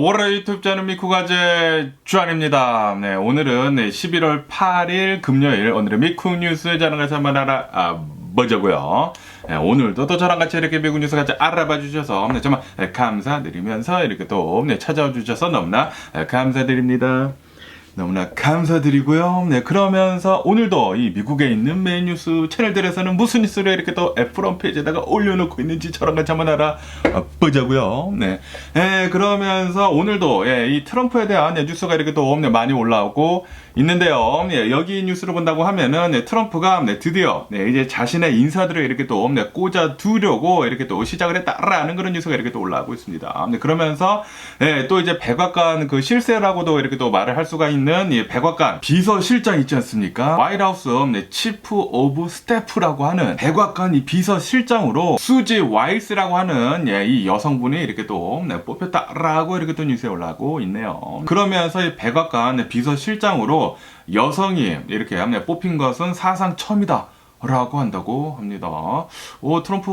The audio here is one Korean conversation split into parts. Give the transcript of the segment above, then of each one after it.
월요일 유튜브 채널 미쿠가제 주한입니다. 네, 오늘은 11월 8일 금요일 오늘의 미쿠 뉴스 저랑 같이 한번 알아보자고요. 네, 오늘도 또 저랑 같이 이렇게 미국 뉴스 같이 알아봐 주셔서 정말 감사드리면서 이렇게 또 찾아와 주셔서 너무나 감사드립니다. 너무나 감사드리고요. 네, 그러면서 오늘도 이 미국에 있는 메인 뉴스 채널들에서는 무슨 뉴스를 이렇게 또 F1 페이지에다가 올려놓고 있는지 저랑 같이 한번 알아보자고요. 네, 그러면서 오늘도 이 트럼프에 대한 뉴스가 이렇게 또 많이 올라오고 있는데요. 여기 뉴스를 본다고 하면은 트럼프가 드디어 이제 자신의 인사들을 이렇게 또 꽂아 두려고 이렇게 또 시작을 했다라는 그런 뉴스가 이렇게 또 올라오고 있습니다. 그러면서 또 이제 백악관 그 실세라고도 이렇게 또 말을 할 수가 있는 이 백악관 비서실장 있지 않습니까? 화이트하우스 치프 오브 스태프라고 하는 백악관 이 비서실장으로 수지 와일스라고 하는 이 여성분이 이렇게 또 뽑혔다라고 이렇게 또 뉴스에 올라오고 있네요. 그러면서 이 백악관 비서실장으로 여성이 이렇게 뽑힌 것은 사상 처음이다 라고 한다고 합니다. 트럼프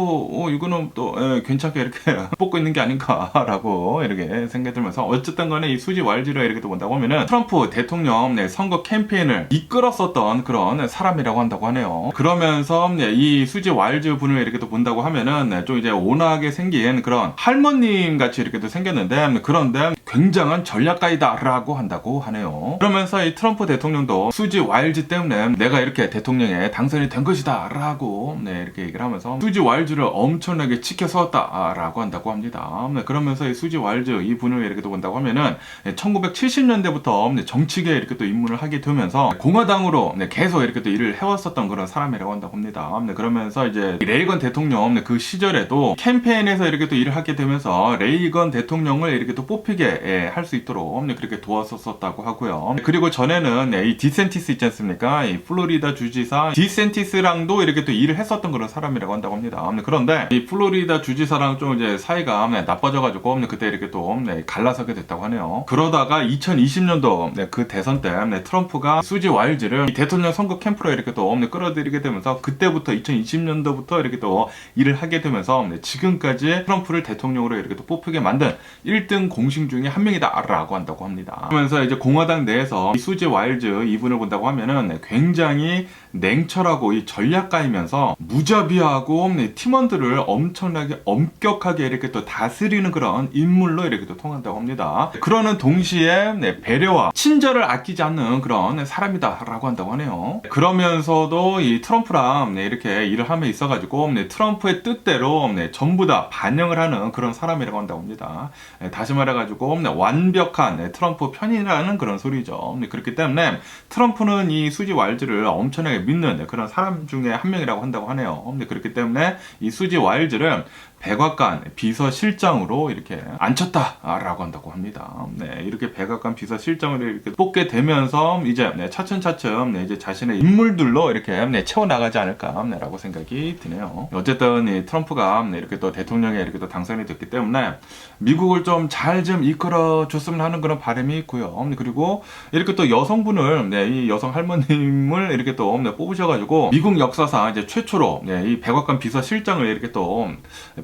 이거는 또 괜찮게 이렇게 뽑고 있는 게 아닌가라고 이렇게 생각이 들면서 어쨌든 간에 이 수지 와일즈를 이렇게 또 본다고 하면은 트럼프 대통령 선거 캠페인을 이끌었었던 그런 사람이라고 한다고 하네요. 그러면서 이 수지 와일즈 분을 이렇게 또 본다고 하면은 좀 이제 온화하게 생긴 그런 할머님 같이 이렇게 또 생겼는데 그런데 굉장한 전략가이다라고 한다고 하네요. 그러면서 이 트럼프 대통령도 수지 와일즈 때문에 내가 이렇게 대통령에 당선이 된 것이다 라고 이렇게 얘기를 하면서 수지 와일즈를 엄청나게 지켜세웠다 라고 한다고 합니다. 그러면서 이 수지 와일즈 이 분을 이렇게 또 본다고 하면은 1970년대부터 정치계에 이렇게 또 입문을 하게 되면서 공화당으로 계속 이렇게 또 일을 해왔었던 그런 사람이라고 한다고 합니다. 그러면서 이제 레이건 대통령 그 시절에도 캠페인에서 이렇게 또 일을 하게 되면서 레이건 대통령을 이렇게 또 뽑히게 할 수 있도록 그렇게 도왔었다고 하고요. 그리고 전에는 이 디센티스 있지 않습니까? 이 플로리다 주지사 디센티스랑도 이렇게 또 일을 했었던 그런 사람이라고 한다고 합니다. 그런데 이 플로리다 주지사랑 좀 이제 사이가 나빠져가지고 그때 이렇게 또 갈라서게 됐다고 하네요. 그러다가 2020년도 그 대선 때 트럼프가 수지 와일즈를 대통령 선거 캠프로 이렇게 또 끌어들이게 되면서 그때부터 2020년도부터 이렇게 또 일을 하게 되면서 지금까지 트럼프를 대통령으로 이렇게 또 뽑히게 만든 1등 공신 중에 한 명이다 라고 한다고 합니다. 그러면서 이제 공화당 내에서 이 수지 와일즈 이분을 본다고 하면은 굉장히 냉철하고 이 전략가이면서 무자비하고 팀원들을 엄청나게 엄격하게 이렇게 또 다스리는 그런 인물로 이렇게 또 통한다고 합니다. 그러는 동시에 배려와 친절을 아끼지 않는 그런 사람이다라고 한다고 하네요. 그러면서도 이 트럼프랑 이렇게 일을 함에 있어가지고 트럼프의 뜻대로 전부 다 반영을 하는 그런 사람이라고 한다고 합니다. 다시 말해가지고 완벽한 트럼프 편이라는 그런 소리죠. 그렇기 때문에 트럼프는 이 수지 와일즈를 엄청나게 믿는 그런 사람 중에 한 명이라고 한다고 하네요. 그렇기 때문에 이 수지 와일즈를 백악관 비서실장으로 이렇게 앉혔다라고 한다고 합니다. 이렇게 백악관 비서실장으로 이렇게 뽑게 되면서 이제 차츰차츰 이제 자신의 인물들로 이렇게 채워나가지 않을까라고 생각이 드네요. 어쨌든 이 트럼프가 이렇게 또 대통령에 이렇게 또 당선이 됐기 때문에 미국을 좀 잘 이끌어 줬으면 하는 그런 바람이 있고요. 그리고 이렇게 또 여성분을 이 여성 할머님을 이렇게 또 뽑으셔가지고 미국 역사상 이제 최초로 이 백악관 비서실장을 이렇게 또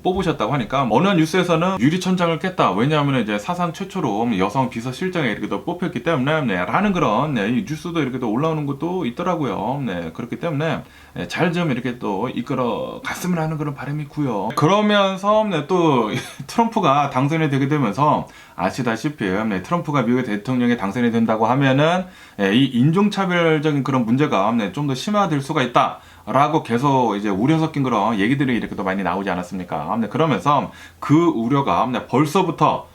뽑으셨다고 하니까 어느 뉴스에서는 유리천장을 깼다. 왜냐하면 이제 사상 최초로 여성 비서실장에 이렇게 또 뽑혔기 때문에 라는 그런 이 뉴스도 이렇게 또 올라오는 것도 있더라고요. 그렇기 때문에 잘 좀 이렇게 또 이끌어 갔으면 하는 그런 바람이 있고요. 그러면서 또 트럼프가 당선이 되게 되면서 아시다시피 트럼프가 미국의 대통령에 당선이 된다고 하면은 이 인종차별적인 그런 문제가 좀 더 심화될 수가 있다. 라고 계속 이제 우려 섞인 그런 얘기들이 이렇게 또 많이 나오지 않았습니까? 그러면서 그 우려가 벌써부터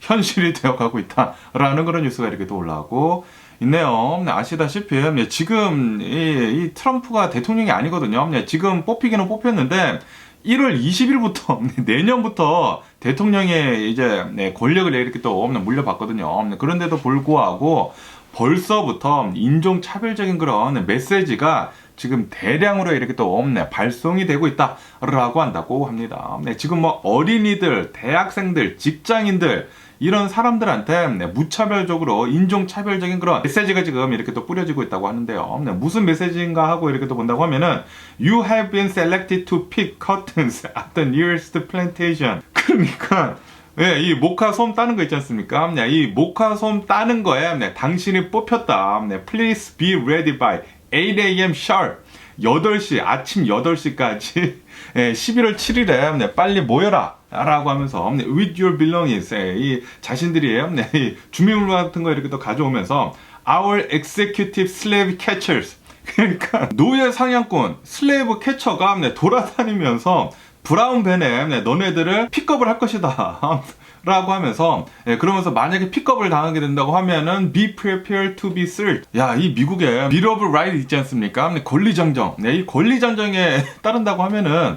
현실이 되어가고 있다라는 그런 뉴스가 이렇게 또 올라오고 있네요. 아시다시피 지금 이 트럼프가 대통령이 아니거든요. 지금 뽑히기는 뽑혔는데 1월 20일부터 내년부터 대통령의 이제 권력을 이렇게 또 물려받거든요. 그런데도 불구하고 벌써부터 인종차별적인 그런 메시지가 지금 대량으로 이렇게 또 발송이 되고 있다라고 한다고 합니다. 지금 어린이들, 대학생들, 직장인들 이런 사람들한테 무차별적으로 인종차별적인 그런 메시지가 지금 이렇게 또 뿌려지고 있다고 하는데요. 무슨 메시지인가 하고 이렇게 또 본다고 하면은 You have been selected to pick cottons at the nearest plantation. 그러니까 예, 이 모카 솜 따는 거 있지 않습니까? 네, 이 모카 솜 따는 거에 네, 당신이 뽑혔다. 네, please be ready by 8 a.m. sharp. 8시, 아침 8시까지 11월 7일에 네, 빨리 모여라. 라고 하면서 네, with your belongings. 이 자신들이 네, 이 준비물 같은 거 이렇게 또 가져오면서 our executive slave catchers. 그러니까 노예 상향꾼 슬레이브 캐쳐가 네, 돌아다니면서 브라운 벤에 네, 너네들을 픽업을 할 것이다. 라고 하면서 그러면서 만약에 픽업을 당하게 된다고 하면은 be prepared to be searched. 야, 이 미국의 bill of right 있지 않습니까? 권리장정. 이 권리장정에 따른다고 하면은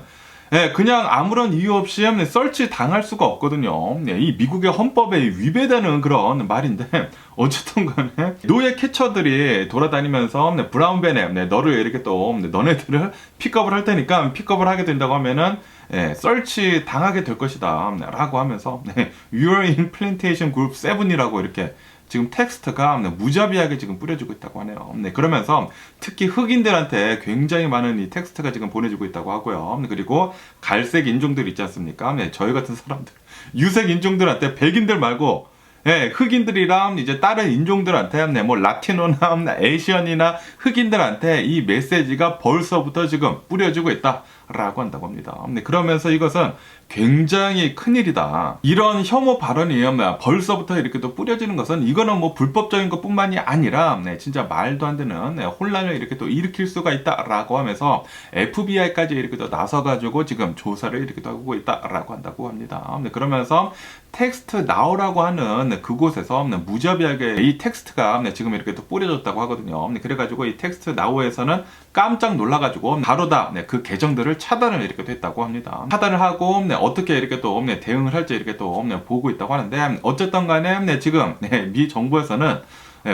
그냥 아무런 이유 없이 설치 당할 수가 없거든요. 이 미국의 헌법에 위배되는 그런 말인데 어쨌든 간에 노예 캐쳐들이 돌아다니면서 브라운벤에 너를 이렇게 또 너네들을 픽업을 할 테니까 픽업을 하게 된다고 하면은 설치 당하게 될 것이다 라고 하면서 You are in plantation group 7이라고 이렇게 지금 텍스트가 무자비하게 지금 뿌려지고 있다고 하네요. 그러면서 특히 흑인들한테 굉장히 많은 이 텍스트가 지금 보내지고 있다고 하고요. 그리고 갈색 인종들 있지 않습니까? 저희 같은 사람들, 유색 인종들한테 백인들 말고 흑인들이랑 이제 다른 인종들한테 뭐 라티노나 에이시언이나 흑인들한테 이 메시지가 벌써부터 지금 뿌려지고 있다라고 한다고 합니다. 그러면서 이것은 굉장히 큰일이다. 이런 혐오 발언이 벌써부터 이렇게 또 뿌려지는 것은 이거는 뭐 불법적인 것뿐만이 아니라 진짜 말도 안 되는 혼란을 이렇게 또 일으킬 수가 있다라고 하면서 FBI까지 이렇게 또 나서가지고 지금 조사를 이렇게 또 하고 있다라고 한다고 합니다. 그러면서 텍스트 나오라고 하는 그곳에서 무자비하게 이 텍스트가 지금 이렇게 또 뿌려졌다고 하거든요. 그래가지고 이 텍스트 나오에서는 깜짝 놀라가지고 바로 다 그 계정들을 차단을 이렇게 됐다고 합니다. 차단을 하고 어떻게 이렇게 또 대응을 할지 이렇게 또 보고 있다고 하는데 어쨌든 간에 지금 미 정부에서는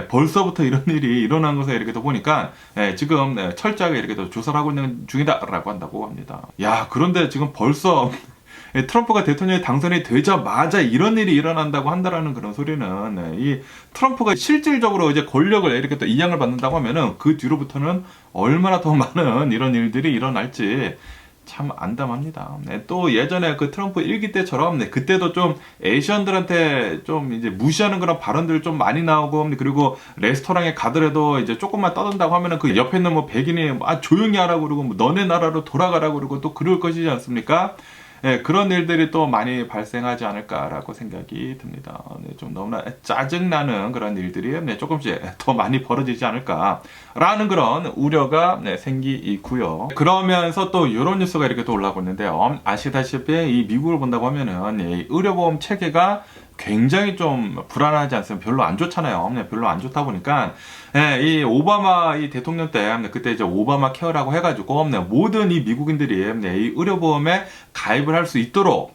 벌써부터 이런 일이 일어난 것에 이렇게 또 보니까 지금 철저하게 이렇게 또 조사를 하고 있는 중이다라고 한다고 합니다. 야, 그런데 지금 벌써 트럼프가 대통령이 당선이 되자마자 이런 일이 일어난다고 한다라는 그런 소리는 이 트럼프가 실질적으로 이제 권력을 이렇게 또 이양을 받는다고 하면은 그 뒤로부터는 얼마나 더 많은 이런 일들이 일어날지 참 안담합니다. 또 예전에 그 트럼프 1기 때처럼 그때도 좀 에이시언들한테 좀 이제 무시하는 그런 발언들 좀 많이 나오고 그리고 레스토랑에 가더라도 이제 조금만 떠든다고 하면은 그 옆에 있는 뭐 백인이 조용히 하라고 그러고 뭐 너네 나라로 돌아가라고 그러고 또 그럴 것이지 않습니까? 그런 일들이 또 많이 발생하지 않을까라고 생각이 듭니다. 좀 너무나 짜증나는 그런 일들이 조금씩 더 많이 벌어지지 않을까라는 그런 우려가 생기고요. 그러면서 또 이런 뉴스가 이렇게 또 올라오고 있는데요. 아시다시피 이 미국을 본다고 하면은 이 의료보험 체계가 굉장히 좀 불안하지 않습니까? 별로 안 좋잖아요. 별로 안 좋다 보니까 이 오바마 이 대통령 때 그때 이제 오바마 케어라고 해가지고 모든 이 미국인들이 이 의료보험에 가입을 할 수 있도록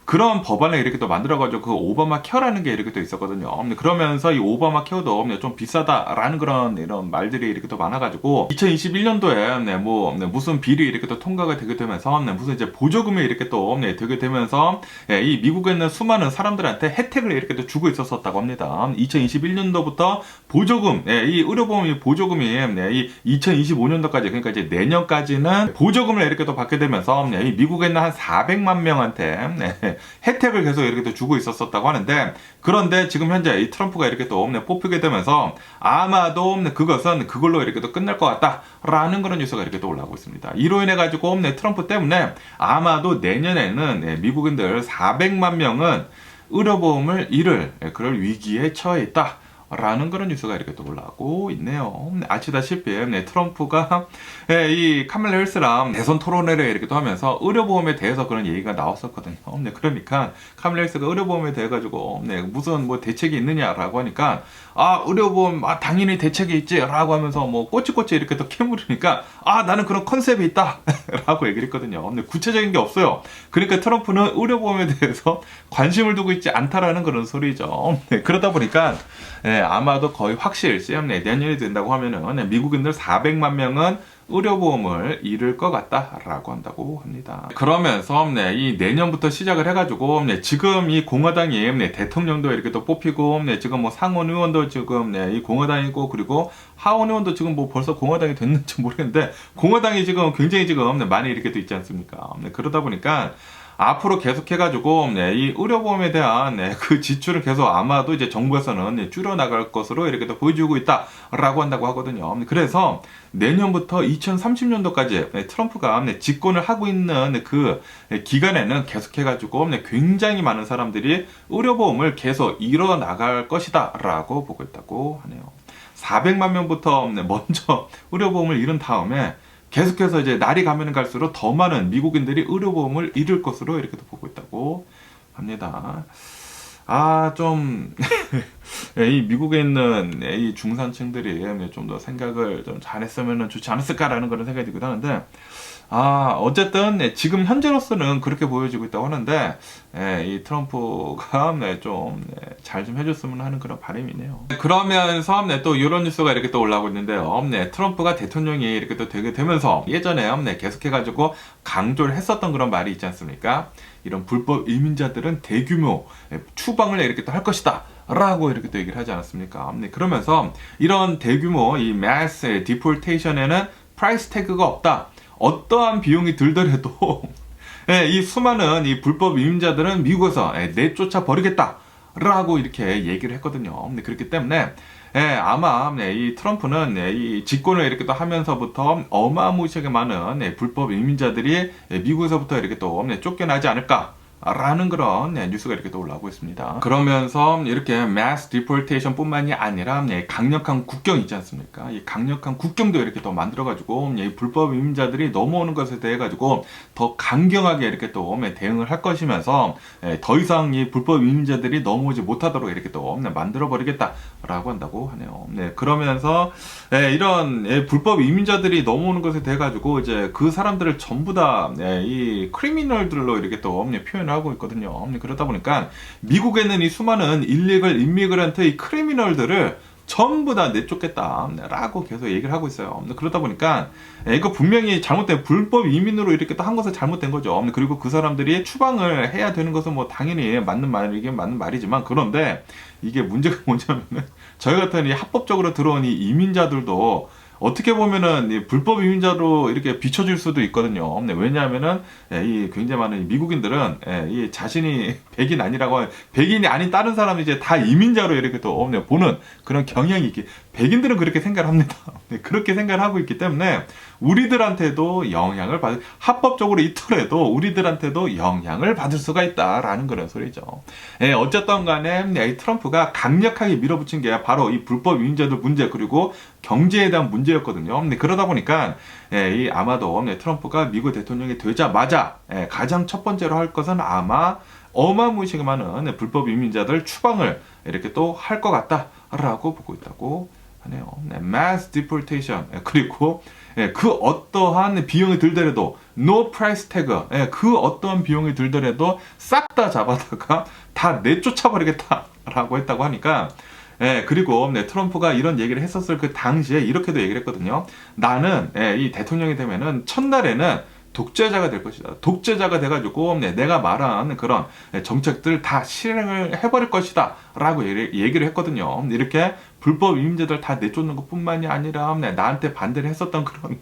그런 법안을 이렇게 또 만들어가지고 그 오바마 케어라는 게 이렇게 또 있었거든요. 그러면서 이 오바마 케어도 좀 비싸다라는 그런 이런 말들이 이렇게 또 많아가지고 2021년도에 뭐 무슨 비리 이렇게 또 통과가 되게 되면서 무슨 이제 보조금이 이렇게 또 되게 되면서 이 미국에 있는 수많은 사람들한테 혜택을 이렇게 또 주고 있었다고 합니다. 2021년도부터 보조금, 이 의료보험 보조금이 이 2025년도까지 그러니까 이제 내년까지는 보조금을 이렇게 또 받게 되면서 이 미국에 있는 한 400만 명한테 혜택을 계속 이렇게 또 주고 있었다고 하는데 그런데 지금 현재 이 트럼프가 이렇게 또 뽑히게 되면서 아마도 그것은 그걸로 이렇게 또 끝날 것 같다라는 그런 뉴스가 이렇게 또 올라오고 있습니다. 이로 인해 가지고 트럼프 때문에 아마도 내년에는 미국인들 400만 명은 의료보험을 잃을 그럴 위기에 처해 있다. 라는 그런 뉴스가 이렇게 또 올라오고 있네요. 아시다시피 트럼프가 이 카멜라 헬스랑 대선 토론회를 이렇게 또 하면서 의료보험에 대해서 그런 얘기가 나왔었거든요. 그러니까 카멜라 헬스가 의료보험에 대해 가지고 무슨 뭐 대책이 있느냐라고 하니까 의료보험 당연히 대책이 있지라고 하면서 뭐 꼬치꼬치 이렇게 또 캐물으니까 나는 그런 컨셉이 있다라고 얘기를 했거든요. 근데 구체적인 게 없어요. 그러니까 트럼프는 의료보험에 대해서 관심을 두고 있지 않다라는 그런 소리죠. 그러다 보니까 아마도 거의 확실시 내년이 된다고 하면은 미국인들 400만 명은 의료보험을 잃을 것 같다라고 한다고 합니다. 그러면서 이 내년부터 시작을 해가지고 지금 이 공화당이 대통령도 이렇게 또 뽑히고 지금 뭐 상원 의원도 지금 이 공화당이고 그리고 하원 의원도 지금 뭐 벌써 공화당이 됐는지 모르겠는데 공화당이 지금 굉장히 지금 많이 이렇게 또 있지 않습니까? 그러다 보니까 앞으로 계속해가지고 이 의료보험에 대한 그 지출을 계속 아마도 이제 정부에서는 줄여나갈 것으로 이렇게 또 보여주고 있다라고 한다고 하거든요. 그래서 내년부터 2030년도까지 트럼프가 집권을 하고 있는 그 기간에는 계속해가지고 굉장히 많은 사람들이 의료보험을 계속 이뤄나갈 것이다라고 보고 있다고 하네요. 400만 명부터 먼저 의료보험을 잃은 다음에 계속해서 이제 날이 가면 갈수록 더 많은 미국인들이 의료보험을 잃을 것으로 이렇게 보고 있다고 합니다. 이 미국에 있는 이 중산층들이 좀 더 생각을 좀 잘했으면 좋지 않았을까라는 그런 생각이 들기도 하는데, 어쨌든 지금 현재로서는 그렇게 보여지고 있다고 하는데, 이 트럼프가 좀 잘 좀 해줬으면 하는 그런 바람이네요. 그러면서 또 이런 뉴스가 이렇게 또 올라오고 있는데요. 트럼프가 대통령이 이렇게 또 되게 되면서 예전에 계속해가지고 강조를 했었던 그런 말이 있지 않습니까? 이런 불법 이민자들은 대규모 추방을 이렇게 또 할 것이다 라고 이렇게 또 얘기를 하지 않았습니까? 그러면서 이런 대규모 이 mass deportation에는 프라이스 태그가 없다. 어떠한 비용이 들더라도 이 수많은 이 불법 이민자들은 미국에서 내쫓아 버리겠다라고 이렇게 얘기를 했거든요. 그렇기 때문에 아마 이 트럼프는 이 집권을 이렇게 또 하면서부터 어마무시하게 많은 불법 이민자들이 미국에서부터 이렇게 또 쫓겨나지 않을까 라는 그런 뉴스가 이렇게 또 올라오고 있습니다. 그러면서 이렇게 mass deportation 뿐만이 아니라 강력한 국경 있지 않습니까? 이 강력한 국경도 이렇게 또 만들어가지고 이 불법 이민자들이 넘어오는 것에 대해 가지고 더 강경하게 이렇게 또 대응을 할 것이면서 더 이상 이 불법 이민자들이 넘어오지 못하도록 이렇게 또 만들어 버리겠다라고 한다고 하네요. 그러면서 이런 불법 이민자들이 넘어오는 것에 대해 가지고 이제 그 사람들을 전부 다 이 크리미널들로 이렇게 또 표현 하고 있거든요. 그러다 보니까 미국에는 이 수많은 일리걸 인미그런트 이 크리미널들을 전부 다 내쫓겠다라고 계속 얘기를 하고 있어요. 그러다 보니까 이거 분명히 잘못된 불법 이민으로 이렇게 또 한 것은 잘못된 거죠. 그리고 그 사람들이 추방을 해야 되는 것은 뭐 당연히 맞는 말이지만, 그런데 이게 문제가 뭐냐면은 저희 같은 이 합법적으로 들어온 이 이민자들도 어떻게 보면은 이 불법 이민자로 이렇게 비춰질 수도 있거든요. 왜냐하면은 이 굉장히 많은 미국인들은 이 자신이 백인이 아닌 다른 사람이 이제 다 이민자로 이렇게 또 보는 그런 경향이 있기. 백인들은 그렇게 생각을 합니다. 그렇게 생각을 하고 있기 때문에 우리들한테도 합법적으로 있더라도 우리들한테도 영향을 받을 수가 있다라는 그런 소리죠. 어쨌든 간에 이 트럼프가 강력하게 밀어붙인 게 바로 이 불법 이민자들 문제, 그리고 경제에 대한 문제였거든요. 그러다 보니까 아마도 트럼프가 미국 대통령이 되자마자 가장 첫 번째로 할 것은 아마 어마무시하게 많은 불법 이민자들 추방을 이렇게 또 할 것 같다라고 보고 있다고 하네요. mass deportation, 그리고 그 어떠한 비용이 들더라도 no price tag, 그 어떠한 비용이 들더라도 싹 다 잡아다가 다 내쫓아 버리겠다라고 했다고 하니까, 그리고 트럼프가 이런 얘기를 했었을 그 당시에 이렇게도 얘기를 했거든요. 나는 이 대통령이 되면은 첫날에는 독재자가 될 것이다. 독재자가 돼가지고 내가 말한 그런 정책들 다 실행을 해버릴 것이다 라고 얘기를 했거든요. 이렇게 불법 이민자들 다 내쫓는 것뿐만이 아니라 나한테 반대를 했었던 그런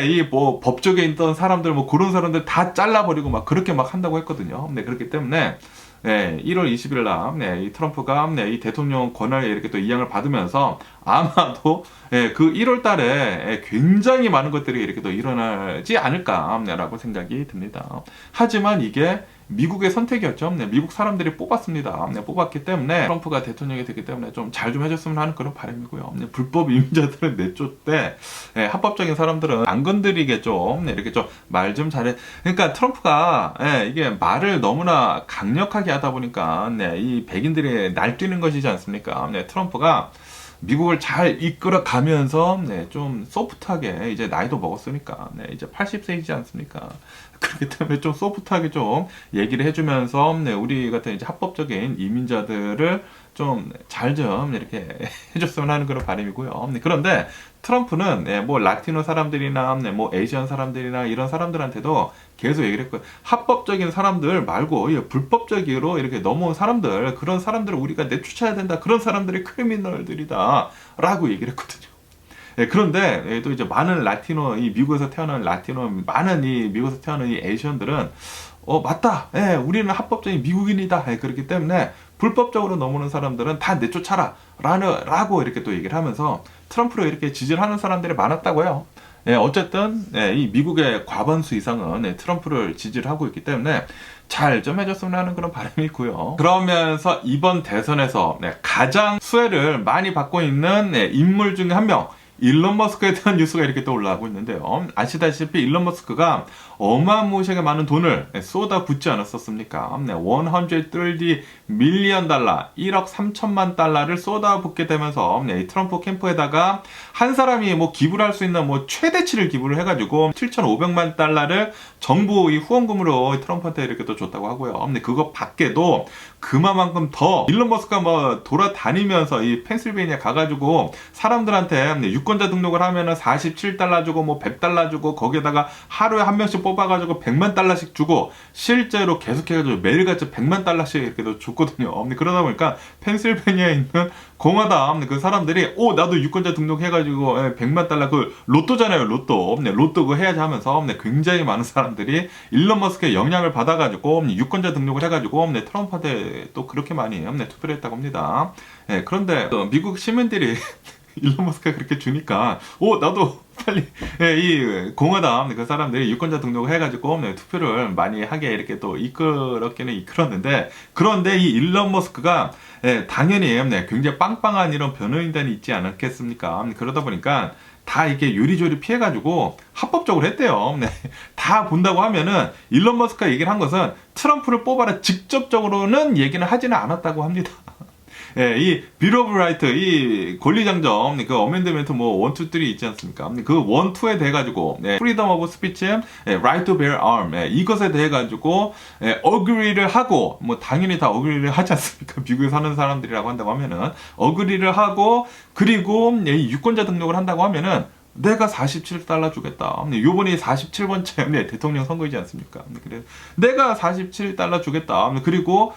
이 뭐 법조계에 있던 사람들, 뭐 그런 사람들 다 잘라버리고 막 그렇게 막 한다고 했거든요. 그렇기 때문에 1월 20일 날 이 트럼프가 이 대통령 권한을 이렇게 또 이양을 받으면서 아마도 그 1월 달에 굉장히 많은 것들이 이렇게 또 일어나지 않을까라고 생각이 듭니다. 하지만 이게 미국의 선택이었죠. 미국 사람들이 뽑았습니다. 뽑았기 때문에 트럼프가 대통령이 됐기 때문에 좀 잘 좀 해줬으면 하는 그런 바람이고요. 불법 이민자들은 내쫓되 합법적인 사람들은 안 건드리게 좀 이렇게 좀 말 좀 잘해. 그러니까 트럼프가 이게 말을 너무나 강력하게 하다 보니까 이 백인들이 날뛰는 것이지 않습니까? 트럼프가 미국을 잘 이끌어 가면서 좀 소프트하게, 이제 나이도 먹었으니까 이제 80세이지 않습니까? 그렇기 때문에 좀 소프트하게 좀 얘기를 해주면서 우리 같은 이제 합법적인 이민자들을 좀 잘 좀 이렇게 해줬으면 하는 그런 바람이고요. 그런데 트럼프는 뭐 라티노 사람들이나 뭐 에이시안 사람들이나 이런 사람들한테도 계속 얘기를 했고, 합법적인 사람들 말고 불법적으로 이렇게 넘어온 사람들, 그런 사람들을 우리가 내쫓아야 된다. 그런 사람들이 크리미널들이다 라고 얘기를 했거든요. 그런데 또 이제 많은 라티노, 이 미국에서 태어난 라티노, 많은 이 미국에서 태어난 이 에이시언들은 맞다. 예, 우리는 합법적인 미국인이다. 예, 그렇기 때문에 불법적으로 넘어오는 사람들은 다 내쫓아라. 라고 이렇게 또 얘기를 하면서 트럼프를 이렇게 지지를 하는 사람들이 많았다고요. 예, 어쨌든 이 미국의 과반수 이상은 트럼프를 지지를 하고 있기 때문에 잘 좀 해줬으면 하는 그런 바람이 있고요. 그러면서 이번 대선에서 가장 수혜를 많이 받고 있는 인물 중에 한 명, 일론 머스크에 대한 뉴스가 이렇게 또 올라오고 있는데요. 아시다시피 일론 머스크가 어마무시하게 많은 돈을 쏟아붓지 않았었습니까? 130 밀리언 달러, 1억 3천만 달러를 쏟아붓게 되면서 이 트럼프 캠프에다가 한 사람이 뭐 기부를 할 수 있는 뭐 최대치를 기부를 해가지고 7,500만 달러를 정부 이 후원금으로 트럼프한테 이렇게 또 줬다고 하고요. 근데 그거 밖에도 그만큼 더 일론 머스크가 뭐 돌아다니면서 이 펜실베이니아 가가지고 사람들한테 유권자 등록을 하면은 47달러 주고 뭐 100달러 주고 거기에다가 하루에 한 명씩 뽑아가지고 100만 달러씩 주고 실제로 계속해가지고 매일같이 100만 달러씩 이렇게 줬거든요. 그러다 보니까 펜실베이니아에 있는 공화당 그 사람들이 나도 유권자 등록해가지고 100만 달러 그 로또잖아요. 로또 그거 해야지 하면서 굉장히 많은 사람들이 일론 머스크의 영향을 받아가지고 유권자 등록을 해가지고 트럼프한테 또 그렇게 많이 투표를 했다고 합니다. 그런데 또 미국 시민들이 일론 머스크가 그렇게 주니까 나도 빨리 이 공화당 그 사람들이 유권자 등록을 해가지고 투표를 많이 하게 이렇게 또 이끌었기는 이끌었는데, 그런데 이 일론 머스크가 당연히 굉장히 빵빵한 이런 변호인단이 있지 않았겠습니까? 그러다 보니까 다 이렇게 요리조리 피해가지고 합법적으로 했대요. 다 본다고 하면은 일론 머스크가 얘기를 한 것은 트럼프를 뽑아라 직접적으로는 얘기는 하지는 않았다고 합니다. 이 빌 오브 라이트, 이 권리장점, 그 어멘드멘트 뭐 1, 2, 3 있지 않습니까? 그 1, 2에 대해 가지고 프리덤 오브 스피치, 라이트 투 베어 arm 이것에 대해 가지고 어그리를 하고, 뭐 당연히 다 어그리를 하지 않습니까? 미국에 사는 사람들이라고 한다고 하면은 어그리를 하고, 그리고 이 유권자 등록을 한다고 하면은 내가 47달러 주겠다. 요번이 47번째 대통령 선거이지 않습니까? 그래 내가 47달러 주겠다. 그리고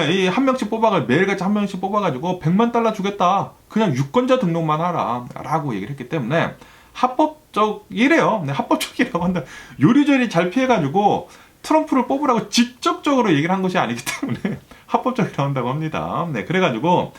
이 한 명씩 매일같이 한 명씩 뽑아가지고 100만 달러 주겠다. 그냥 유권자 등록만 하라. 라고 얘기를 했기 때문에 합법적이래요. 합법적이라고 한다. 요리조리 잘 피해가지고 트럼프를 뽑으라고 직접적으로 얘기를 한 것이 아니기 때문에 합법적이라고 한다고 합니다. 그래가지고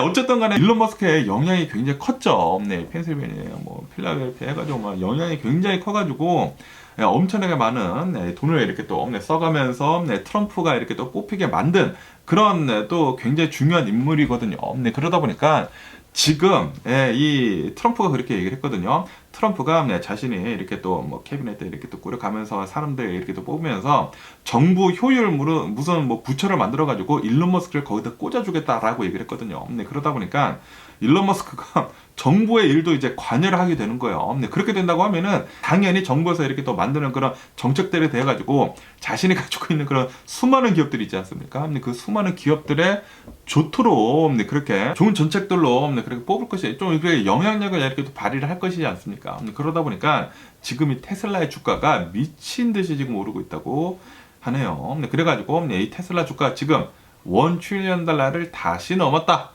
어쨌든 간에 일론 머스크의 영향이 굉장히 컸죠. 펜실베이니아, 뭐 필라델피아 해가지고 막 영향이 굉장히 커가지고 엄청나게 많은 돈을 이렇게 또 써가면서 트럼프가 이렇게 또 뽑히게 만든 그런 또 굉장히 중요한 인물이거든요. 그러다 보니까 지금 이 트럼프가 그렇게 얘기를 했거든요. 트럼프가 자신이 이렇게 또 뭐 캐비넷에 이렇게 또 꾸려가면서 사람들 이렇게 또 뽑으면서 정부 효율 무슨 뭐 부처를 만들어 가지고 일론 머스크를 거기다 꽂아주겠다라고 얘기를 했거든요. 그러다 보니까 일론 머스크가 정부의 일도 이제 관여를 하게 되는 거예요. 그렇게 된다고 하면은 당연히 정부에서 이렇게 또 만드는 그런 정책들에 대해 가지고 자신이 가지고 있는 그런 수많은 기업들이 있지 않습니까? 그 수많은 기업들의 좋도록 그렇게 좋은 정책들로 그렇게 뽑을 것이 좀 이렇게 영향력을 이렇게 또 발휘를 할 것이지 않습니까? 그러다 보니까 지금 이 테슬라의 주가가 미친 듯이 지금 오르고 있다고 하네요. 그래가지고 이 테슬라 주가 지금 1 트릴리언 달러를 다시 넘었다.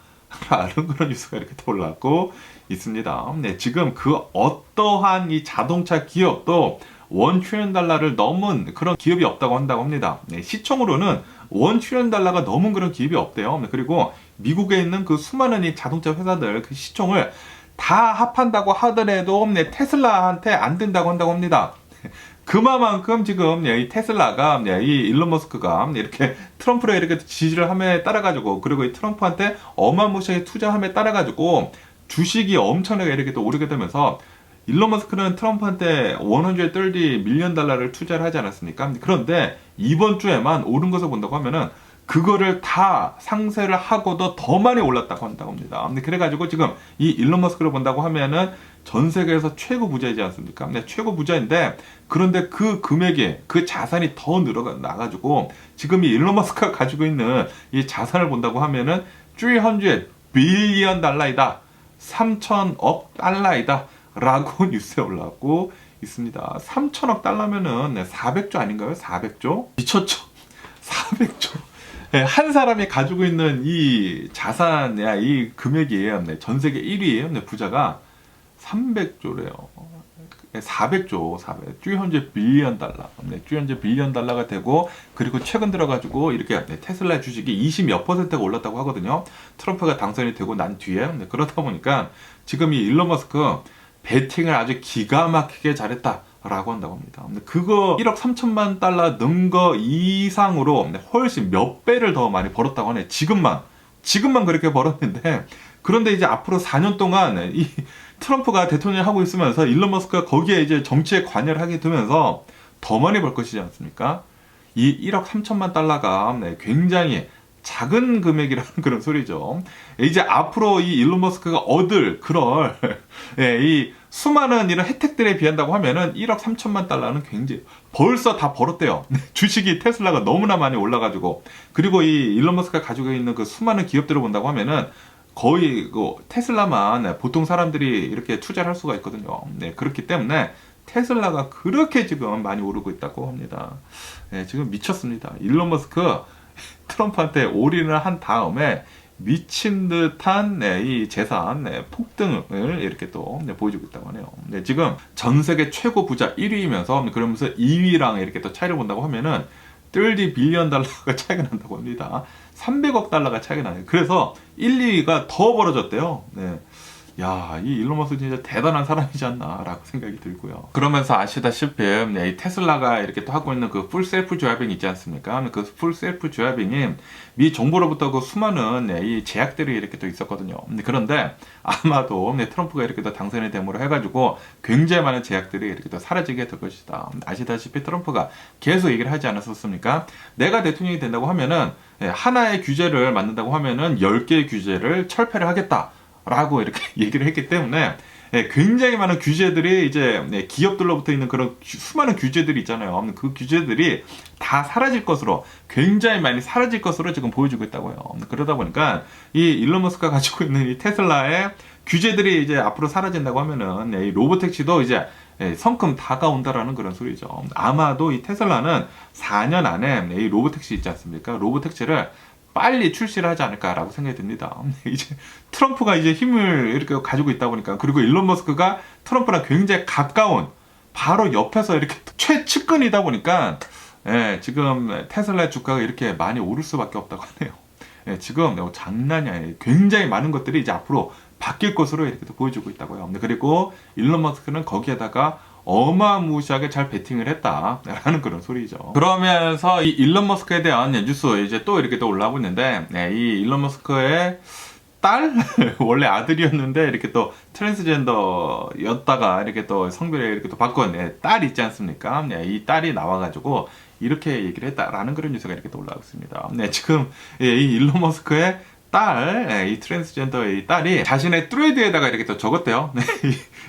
라는 그런 뉴스가 이렇게 또 올라오고 있습니다. 지금 그 어떠한 이 자동차 기업도 1 트릴리언 달러를 넘은 그런 기업이 없다고 한다고 합니다. 시총으로는 1 트릴리언 달러가 넘은 그런 기업이 없대요. 그리고 미국에 있는 그 수많은 이 자동차 회사들 그 시총을 다 합한다고 하더라도 테슬라한테 안 된다고 한다고 합니다. 그만큼 지금 이 테슬라가 이 일론 머스크가 이렇게 트럼프를 이렇게 지지를 함에 따라가지고, 그리고 이 트럼프한테 어마무시하게 투자함에 따라가지고 주식이 엄청나게 이렇게 또 오르게 되면서, 일론 머스크는 트럼프한테 130 밀리언 달러를 투자를 하지 않았습니까? 그런데 이번 주에만 오른 것을 본다고 하면은 그거를 다 상쇄를 하고도 더 많이 올랐다고 한다고 합니다. 그래가지고 지금 이 일론 머스크를 본다고 하면은 전 세계에서 최고 부자이지 않습니까? 최고 부자인데, 그런데 그 금액이, 그 자산이 더 늘어나가지고 지금 이 일론 머스크가 가지고 있는 이 자산을 본다고 하면은 300 빌리언 달러이다. 3천억 달러이다. 라고 뉴스에 올라왔고 있습니다. 3천억 달러면은 400조 아닌가요? 400조? 미쳤죠? 400조. 한 사람이 가지고 있는 이 자산이야, 이 금액이 전 세계 1위 부자가 300조래요. 400조, 400조 빌리언 달러, 현재 빌리언 달러가 되고, 그리고 최근 들어가지고 이렇게 테슬라 주식이 20 몇 %가 올랐다고 하거든요. 트럼프가 당선이 되고 난 뒤에. 그러다 보니까 지금 이 일론 머스크 베팅을 아주 기가 막히게 잘했다라고 한다고 합니다. 근데 그거 1억 3천만 달러 넣은 거 이상으로 훨씬 몇 배를 더 많이 벌었다고 하네. 지금만 그렇게 벌었는데, 그런데 이제 앞으로 4년 동안 이 트럼프가 대통령을 하고 있으면서 일론 머스크가 거기에 이제 정치에 관여를 하게 되면서 더 많이 벌 것이지 않습니까? 이 1억 3천만 달러가 굉장히 작은 금액이라는 그런 소리죠. 이제 앞으로 이 일론 머스크가 얻을 그럴 이 수많은 이런 혜택들에 비한다고 하면은 1억 3천만 달러는 굉장히 벌써 다 벌었대요. 주식이 테슬라가 너무나 많이 올라가지고, 그리고 이 일론 머스크가 가지고 있는 그 수많은 기업들을 본다고 하면은 거의 그 테슬라만 보통 사람들이 이렇게 투자를 할 수가 있거든요. 그렇기 때문에 테슬라가 그렇게 지금 많이 오르고 있다고 합니다. 지금 미쳤습니다. 일론 머스크 트럼프한테 올인을 한 다음에 미친 듯한 이 재산 폭등을 이렇게 또 보여주고 있다고 하네요. 지금 전 세계 최고 부자 1위이면서 그러면서 2위랑 이렇게 또 차이를 본다고 하면은 30 빌리언 달러가 차이가 난다고 합니다. 300억 달러가 차이가 나요. 그래서 1, 2위가 더 벌어졌대요. 야, 이 일론 머스크 진짜 대단한 사람이지 않나라고 생각이 들고요. 그러면서 아시다시피 이 테슬라가 이렇게 또 하고 있는 그 풀 셀프 드라이빙 있지 않습니까? 그 풀 셀프 드라이빙이 미 정부로부터 그 수많은 이 제약들이 이렇게 또 있었거든요. 그런데 아마도 트럼프가 이렇게 또 당선이 됨으로 해가지고 굉장히 많은 제약들이 이렇게 또 사라지게 될 것이다. 아시다시피 트럼프가 계속 얘기를 하지 않았었습니까? 내가 대통령이 된다고 하면은 하나의 규제를 만든다고 하면은 10개의 규제를 철폐를 하겠다 라고 이렇게 얘기를 했기 때문에 굉장히 많은 규제들이 이제 기업들로부터 있는 그런 수많은 규제들이 있잖아요. 그 규제들이 다 사라질 것으로, 굉장히 많이 사라질 것으로 지금 보여주고 있다고요. 그러다 보니까 이 일론 머스크가 가지고 있는 이 테슬라의 규제들이 이제 앞으로 사라진다고 하면은 이 로보택시도 이제 성큼 다가온다라는 그런 소리죠. 아마도 이 테슬라는 4년 안에 이 로보택시 있지 않습니까? 로보택시를 빨리 출시를 하지 않을까라고 생각이 듭니다. 이제 트럼프가 이제 힘을 이렇게 가지고 있다 보니까, 그리고 일론 머스크가 트럼프랑 굉장히 가까운 바로 옆에서 이렇게 최측근이다 보니까 지금 테슬라 주가가 이렇게 많이 오를 수밖에 없다고 하네요. 지금 장난이 아니에요. 굉장히 많은 것들이 이제 앞으로 바뀔 것으로 이렇게 보여주고 있다고요. 그리고 일론 머스크는 거기에다가 어마무시하게 잘 베팅을 했다라는 그런 소리죠. 그러면서 이 일론 머스크에 대한 뉴스 이제 또 이렇게 또 올라오고 있는데, 이 일론 머스크의 딸? 원래 아들이었는데 이렇게 또 트랜스젠더였다가 이렇게 또 성별을 이렇게 또 바꾼 딸 있지 않습니까? 이 딸이 나와가지고 이렇게 얘기를 했다라는 그런 뉴스가 이렇게 또 올라오고 있습니다. 지금 이 일론 머스크의 딸, 이 트랜스젠더의 딸이 자신의 트레이드에다가 이렇게 또 적었대요.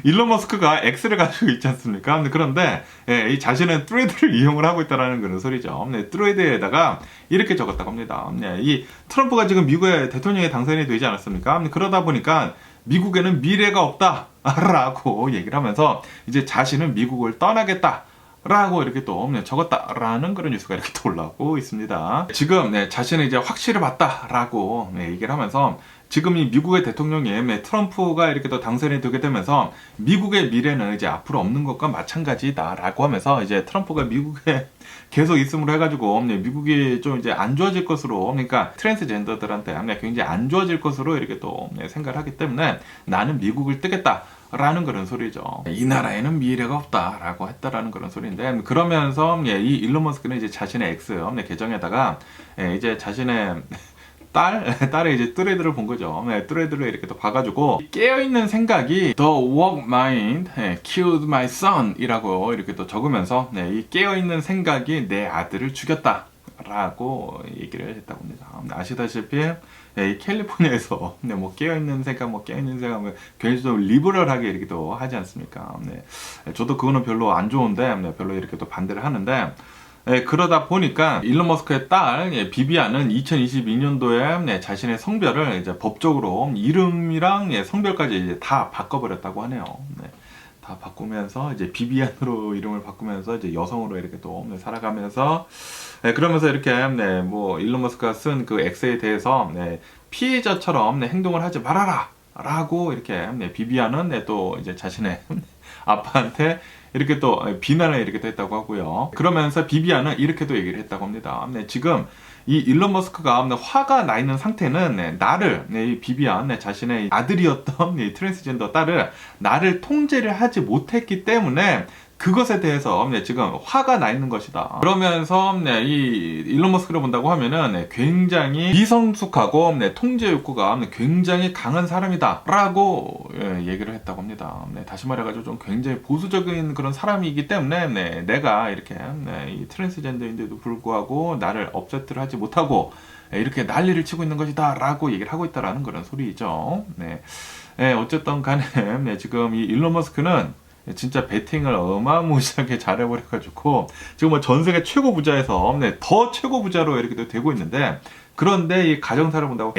일론 머스크가 X를 가지고 있지 않습니까? 그런데 이 자신은 트레이드를 이용을 하고 있다는 그런 소리죠. 트레이드에다가 이렇게 적었다고 합니다. 이 트럼프가 지금 미국의 대통령에 당선이 되지 않았습니까? 그러다 보니까 미국에는 미래가 없다라고 얘기를 하면서 이제 자신은 미국을 떠나겠다 라고 이렇게 또 적었다라는 그런 뉴스가 이렇게 또 올라오고 있습니다. 지금 자신은 이제 확실히 봤다라고 얘기를 하면서, 지금 이 미국의 대통령이 트럼프가 이렇게 또 당선이 되게 되면서 미국의 미래는 이제 앞으로 없는 것과 마찬가지다라고 하면서, 이제 트럼프가 미국에 계속 있음으로 해가지고 미국이 좀 이제 안 좋아질 것으로, 그러니까 트랜스젠더들한테 굉장히 안 좋아질 것으로 이렇게 또 생각을 하기 때문에 나는 미국을 뜨겠다 라는 그런 소리죠. 이 나라에는 미래가 없다라고 했다라는 그런 소리인데, 그러면서 이 일론 머스크는 이제 자신의 X 계정에다가 이제 자신의 딸의 이제 트레이드를 본 거죠. 트레이드를 이렇게 또 봐가지고, 깨어있는 생각이 The woke mind killed my son 이라고 이렇게 또 적으면서 이 깨어있는 생각이 내 아들을 죽였다 라고 얘기를 했다고 합니다. 아시다시피 이 캘리포니아에서 뭐 깨어있는 생각, 굉장히 좀 리버럴하게 이렇게 또 하지 않습니까? 저도 그거는 별로 안 좋은데 별로 이렇게 또 반대를 하는데, 그러다 보니까 일론 머스크의 딸 비비안은 2022년도에 자신의 성별을 이제 법적으로 이름이랑 성별까지 이제 다 바꿔버렸다고 하네요. 다 바꾸면서 이제 비비안으로 이름을 바꾸면서 이제 여성으로 이렇게 또 살아가면서, 그러면서 이렇게 뭐 일론 머스크가 쓴 그 X에 대해서 피해자처럼 행동을 하지 말아라 라고 이렇게 비비안은 또 이제 자신의 아빠한테 이렇게 또 비난을 이렇게 또 했다고 하고요. 그러면서 비비안은 이렇게 또 얘기를 했다고 합니다. 지금 이 일론 머스크가 화가 나 있는 상태는 나를, 이 비비안, 자신의 아들이었던 이 트랜스젠더 딸을 나를 통제를 하지 못했기 때문에 그것에 대해서 지금 화가 나 있는 것이다. 그러면서 이 일론 머스크를 본다고 하면은 굉장히 미성숙하고 통제 욕구가 굉장히 강한 사람이다 라고 얘기를 했다고 합니다. 다시 말해가지고 좀 굉장히 보수적인 그런 사람이기 때문에 내가 이렇게 이 트랜스젠더인데도 불구하고 나를 업세트를 하지 못하고 이렇게 난리를 치고 있는 것이다 라고 얘기를 하고 있다라는 그런 소리죠. 어쨌든 간에 지금 이 일론 머스크는 진짜 베팅을 어마무시하게 잘해버려가지고 지금 뭐 전 세계 최고 부자에서 더 최고 부자로 이렇게 되고 있는데, 그런데 이 가정사를 본다고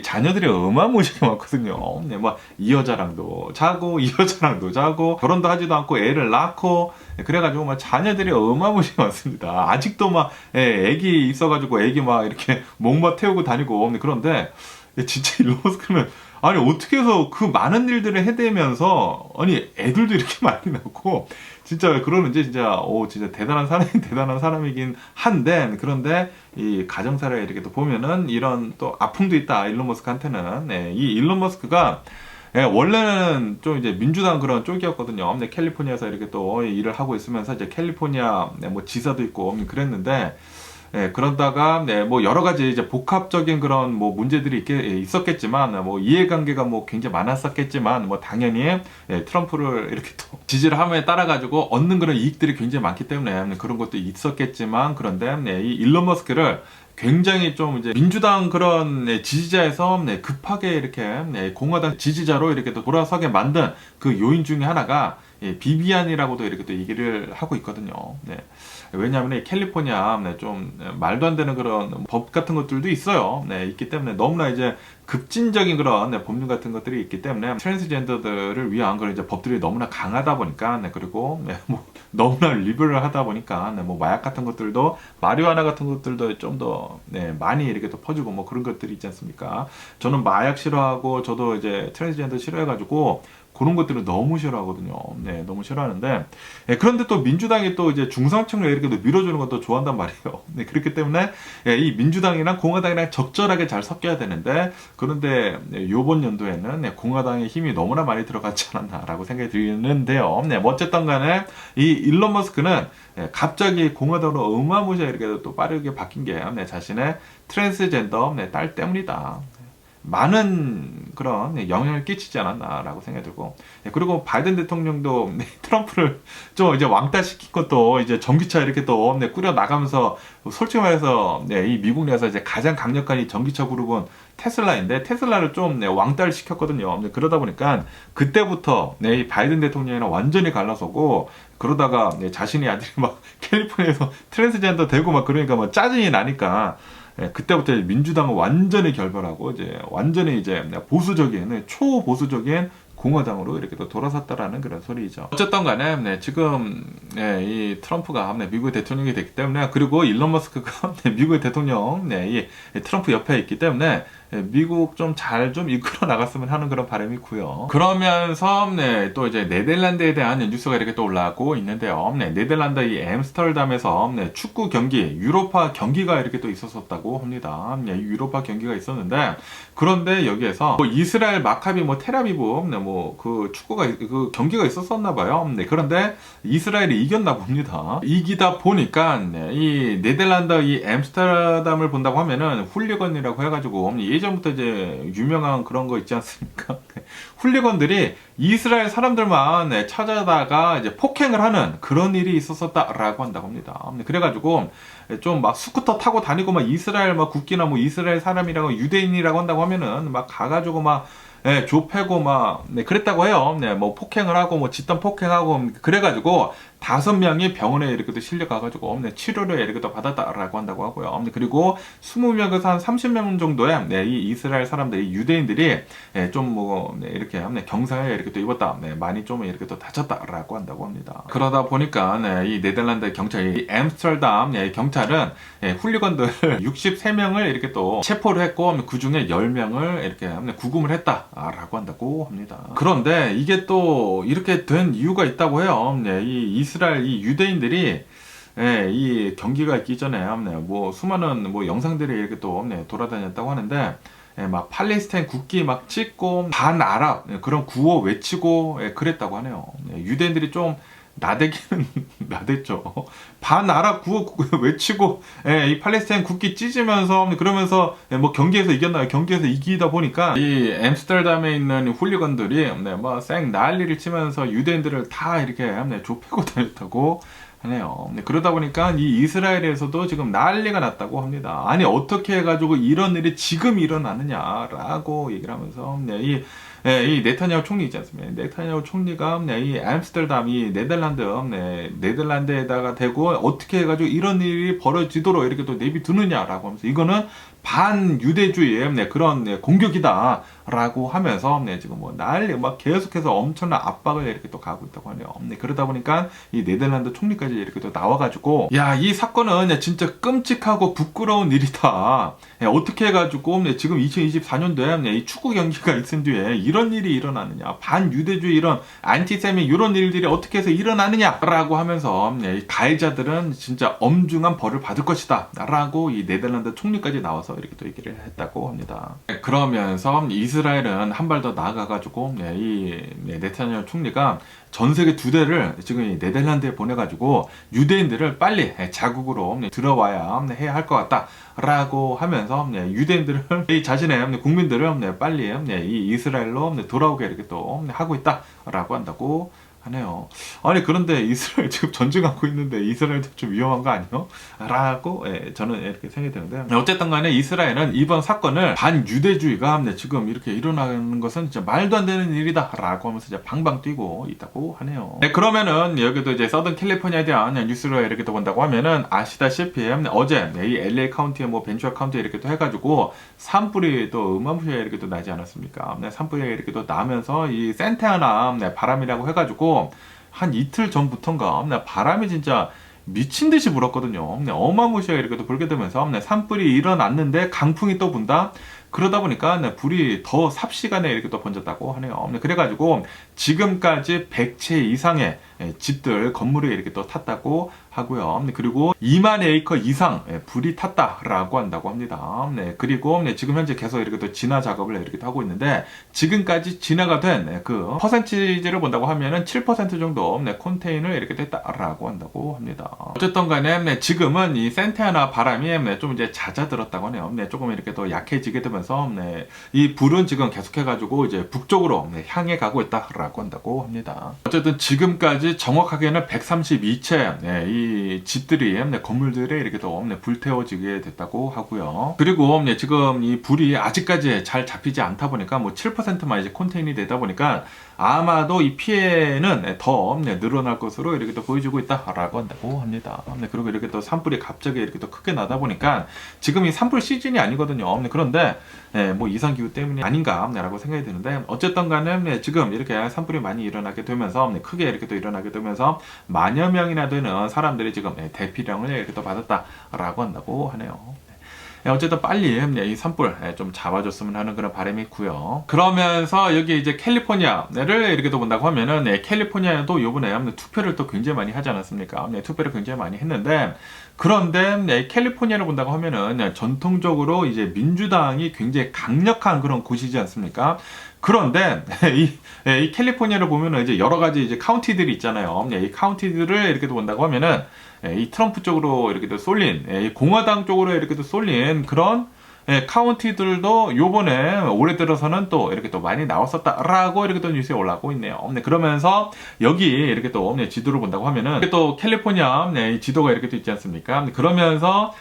자녀들이 어마무시하게 많거든요. 뭐 이 여자랑도 자고 이 여자랑도 자고 결혼도 하지도 않고 애를 낳고 그래가지고 막 자녀들이 어마무시하게 많습니다. 아직도 막 애기 있어가지고 애기 막 이렇게 목마 태우고 다니고. 그런데 진짜 일론 머스크는 아니 어떻게 해서 그 많은 일들을 해대면서 아니 애들도 이렇게 많이 낳고 진짜 그러는지 진짜 진짜 대단한 사람이긴 한데, 그런데 이 가정사를 이렇게 또 보면은 이런 또 아픔도 있다 일론 머스크한테는. 이 일론 머스크가 원래는 좀 이제 민주당 그런 쪽이었거든요. 캘리포니아에서 이렇게 또 일을 하고 있으면서 이제 캘리포니아 뭐 지사도 있고 그랬는데, 그러다가, 뭐, 여러 가지 이제 복합적인 그런 뭐 문제들이 있었겠지만, 뭐, 이해관계가 뭐 굉장히 많았었겠지만, 뭐, 당연히, 트럼프를 이렇게 또 지지를 함에 따라가지고 얻는 그런 이익들이 굉장히 많기 때문에 그런 것도 있었겠지만, 그런데, 이 일론 머스크를 굉장히 좀 이제 민주당 그런 지지자에서 급하게 이렇게 공화당 지지자로 이렇게 또 돌아서게 만든 그 요인 중에 하나가 비비안이라고도 이렇게 또 얘기를 하고 있거든요. 왜냐하면 이 캘리포니아 좀 말도 안 되는 그런 법 같은 것들도 있어요. 있기 때문에 너무나 이제 급진적인 그런 법률 같은 것들이 있기 때문에 트랜스젠더들을 위한 그런 이제 법들이 너무나 강하다 보니까 그리고 뭐 너무나 리버럴하다 보니까 뭐 마약 같은 것들도 마리화나 같은 것들도 좀 더 많이 이렇게 또 퍼주고 뭐 그런 것들이 있지 않습니까? 저는 마약 싫어하고 저도 이제 트랜스젠더 싫어해가지고 그런 것들을 너무 싫어하거든요. 너무 싫어하는데, 그런데 또 민주당이 또 이제 중상층을 이렇게 밀어주는 것도 좋아한단 말이에요. 그렇기 때문에 이 민주당이랑 공화당이랑 적절하게 잘 섞여야 되는데, 그런데 요번 연도에는 공화당의 힘이 너무나 많이 들어가지 않았나라고 생각이 드는데요. 뭐 어쨌든 간에 이 일론 머스크는 갑자기 공화당으로 어마무시하게 이렇게 또 빠르게 바뀐 게 자신의 트랜스젠더 딸 때문이다. 많은 그런 영향을 끼치지 않았나라고 생각이 들고, 그리고 바이든 대통령도 트럼프를 좀 이제 왕따시킨 것도 이제 전기차 이렇게 또 꾸려 나가면서, 솔직히 말해서 이 미국 내에서 이제 가장 강력한 이 전기차 그룹은 테슬라인데 테슬라를 좀 왕따를 시켰거든요. 그러다 보니까 그때부터 이 바이든 대통령이랑 완전히 갈라서고, 그러다가 자신의 아들이 막 캘리포니아에서 트랜스젠더 되고 막 그러니까 막 짜증이 나니까 그때부터 민주당은 완전히 결별하고 이제 완전히 이제 보수적인 초보수적인 공화당으로 이렇게 또 돌아섰다라는 그런 소리죠. 어쨌든 간에 지금 이 트럼프가 미국의 대통령이 됐기 때문에, 그리고 일론 머스크가 미국의 대통령 이 트럼프 옆에 있기 때문에 미국 좀 잘 좀 이끌어 나갔으면 하는 그런 바람이 있고요. 그러면서 또 이제 네덜란드에 대한 뉴스가 이렇게 또 올라오고 있는데요. 네덜란드 이 엠스터담에서 축구 경기, 유로파 경기가 이렇게 또 있었었다고 합니다. 유로파 경기가 있었는데, 그런데 여기에서 뭐 이스라엘 마카비 뭐 테라비브 뭐 그 축구가 그 경기가 있었었나 봐요. 그런데 이스라엘이 이겼나 봅니다. 이기다 보니까 이 네덜란드 이 엠스터담을 본다고 하면은 훌리건이라고 해가지고 예전부터 이제 유명한 그런 거 있지 않습니까? 훌리건들이 이스라엘 사람들만 찾아다가 이제 폭행을 하는 그런 일이 있었었다라고 한다고 합니다. 그래가지고 좀 막 스쿠터 타고 다니고 막 이스라엘 막 국기나 뭐 이스라엘 사람이라고 유대인이라고 한다고 하면은 막 가가지고 막 좁혀고 막 그랬다고 해요. 뭐 폭행을 하고 뭐 집단 폭행하고 그래가지고 5명이 병원에 이렇게 또 실려가가지고 치료를 이렇게 또 받았다라고 한다고 하고요. 그리고 20명에서 한 30명 정도의 이 이스라엘 사람들, 이 유대인들이 좀 뭐 이렇게 경상에 이렇게 또 입었다, 많이 좀 이렇게 또 다쳤다라고 한다고 합니다. 그러다 보니까 이 네덜란드 경찰, 이 엠스터담 경찰은 훌리건들 63명을 이렇게 또 체포를 했고 그 중에 10명을 이렇게 구금을 했다라고 한다고 합니다. 그런데 이게 또 이렇게 된 이유가 있다고 해요. 이 이스라엘 이 유대인들이 이 경기가 있기 전에 뭐 수많은 뭐 영상들이 이렇게 또 돌아다녔다고 하는데 막 팔레스타인 국기 막 찍고 반아랍 그런 구호 외치고 그랬다고 하네요. 유대인들이 좀 나대기는 나댔죠. 반아랍 구호 외치고 이 팔레스타인 국기 찢으면서 그러면서 뭐 경기에서 이겼나요? 경기에서 이기다 보니까 이 엠스터담에 있는 훌리건들이 뭐쌩 난리를 치면서 유대인들을 다 이렇게 좁히고 다녔다고 하네요. 그러다 보니까 이 이스라엘에서도 지금 난리가 났다고 합니다. 아니 어떻게 해가지고 이런 일이 지금 일어나느냐라고 얘기를 하면서 이 네타냐후 총리 있지 않습니까? 네타냐후 총리가 이 암스테르담, 이 네덜란드에다가 대고 어떻게 해가지고 이런 일이 벌어지도록 이렇게 또 내비두느냐라고 하면서 이거는 반유대주의의 그런 공격이다라고 하면서 지금 뭐 난리 막 계속해서 엄청난 압박을 이렇게 또 가고 있다고 하네요. 그러다 보니까 이 네덜란드 총리까지 이렇게 또 나와가지고 야, 이 사건은 진짜 끔찍하고 부끄러운 일이다. 어떻게 해가지고 지금 2024년도에 이 축구 경기가 있은 뒤에 이런 일이 일어나느냐, 반유대주의 이런 안티세미 이런 일들이 어떻게 해서 일어나느냐라고 하면서 이 가해자들은 진짜 엄중한 벌을 받을 것이다라고 이 네덜란드 총리까지 나와서 이렇게 또 얘기를 했다고 합니다. 그러면서 이스라엘은 한 발 더 나아가가지고 이 네타냐후 총리가 전 세계 2대를 지금 이 네덜란드에 보내가지고 유대인들을 빨리 자국으로 들어와야 해야 할 것 같다라고 하면서 유대인들을 자신의 국민들을 빨리 이 이스라엘로 돌아오게 이렇게 또 하고 있다라고 한다고 하네요. 아니 그런데 이스라엘 지금 전쟁하고 있는데 이스라엘도 좀 위험한 거 아니요? 라고 저는 이렇게 생각이 드는데 어쨌든 간에 이스라엘은 이번 사건을 반유대주의가 지금 이렇게 일어나는 것은 진짜 말도 안 되는 일이다 라고 하면서 이제 방방 뛰고 있다고 하네요. 그러면은 여기도 이제 서든 캘리포니아에 대한 뉴스를 이렇게 또 본다고 하면은 아시다시피 어제 이 LA 카운티에 뭐 벤처 카운티에 이렇게 또 해가지고 산불이 또 어마무시하게 이렇게 또 나지 않았습니까? 산불이 이렇게 또 나면서 이 센테아나 바람이라고 해가지고 한 이틀 전부터인가 바람이 진짜 미친 듯이 불었거든요. 어마무시하게 이렇게 또 불게 되면서 산불이 일어났는데 강풍이 또 분다. 그러다 보니까 불이 더 삽시간에 이렇게 또 번졌다고 하네요. 그래가지고 지금까지 100채 이상의 집들, 건물이 이렇게 또 탔다고 하고요. 그리고 2만 에이커 이상 불이 탔다라고 한다고 합니다. 그리고 지금 현재 계속 이렇게 또 진화 작업을 이렇게 또 하고 있는데 지금까지 진화가 된 그 퍼센티지를 본다고 하면은 7% 정도 콘테인을 이렇게 됐다라고 한다고 합니다. 어쨌든 간에 지금은 이 센테아나 바람이 좀 이제 잦아들었다고 하네요. 조금 이렇게 또 약해지게 되면서 이 불은 지금 계속해가지고 이제 북쪽으로 향해 가고 있다라고 한다고 합니다. 어쨌든 지금까지 정확하게는 132채 이 집들이 건물들에 이렇게 또 불태워지게 됐다고 하고요. 그리고 지금 이 불이 아직까지 잘 잡히지 않다 보니까 뭐 7%만 이제 콘테인이 되다 보니까 아마도 이 피해는 더 늘어날 것으로 이렇게 또 보여지고 있다라고 한다고 합니다. 그리고 이렇게 또 산불이 갑자기 이렇게 또 크게 나다 보니까 지금 이 산불 시즌이 아니거든요. 그런데 뭐 이상기후 때문이 아닌가라고 생각이 드는데 어쨌든 간에 지금 이렇게 산불이 많이 일어나게 되면서 크게 이렇게 또 일어나게 되면서 만여 명이나 되는 사람들이 지금 대피령을 이렇게 또 받았다라고 한다고 하네요. 어쨌든 빨리 이 산불 좀 잡아줬으면 하는 그런 바람이 있고요. 그러면서 여기 이제 캘리포니아를 이렇게 또 본다고 하면은 캘리포니아도 이번에 투표를 또 굉장히 많이 하지 않았습니까? 투표를 굉장히 많이 했는데 그런데 캘리포니아를 본다고 하면은 전통적으로 이제 민주당이 굉장히 강력한 그런 곳이지 않습니까? 그런데 이 캘리포니아를 보면은 이제 여러 가지 이제 카운티들이 있잖아요. 이 카운티들을 이렇게 또 본다고 하면은 이 트럼프 쪽으로 이렇게 또 쏠린, 이 공화당 쪽으로 이렇게 또 쏠린 그런 카운티들도 요번에 올해 들어서는 또 이렇게 또 많이 나왔었다라고 이렇게 또 뉴스에 올라오고 있네요. 그러면서 여기 이렇게 또 지도를 본다고 하면은 이렇게 또 캘리포니아 이 지도가 이렇게 또 있지 않습니까? 그러면서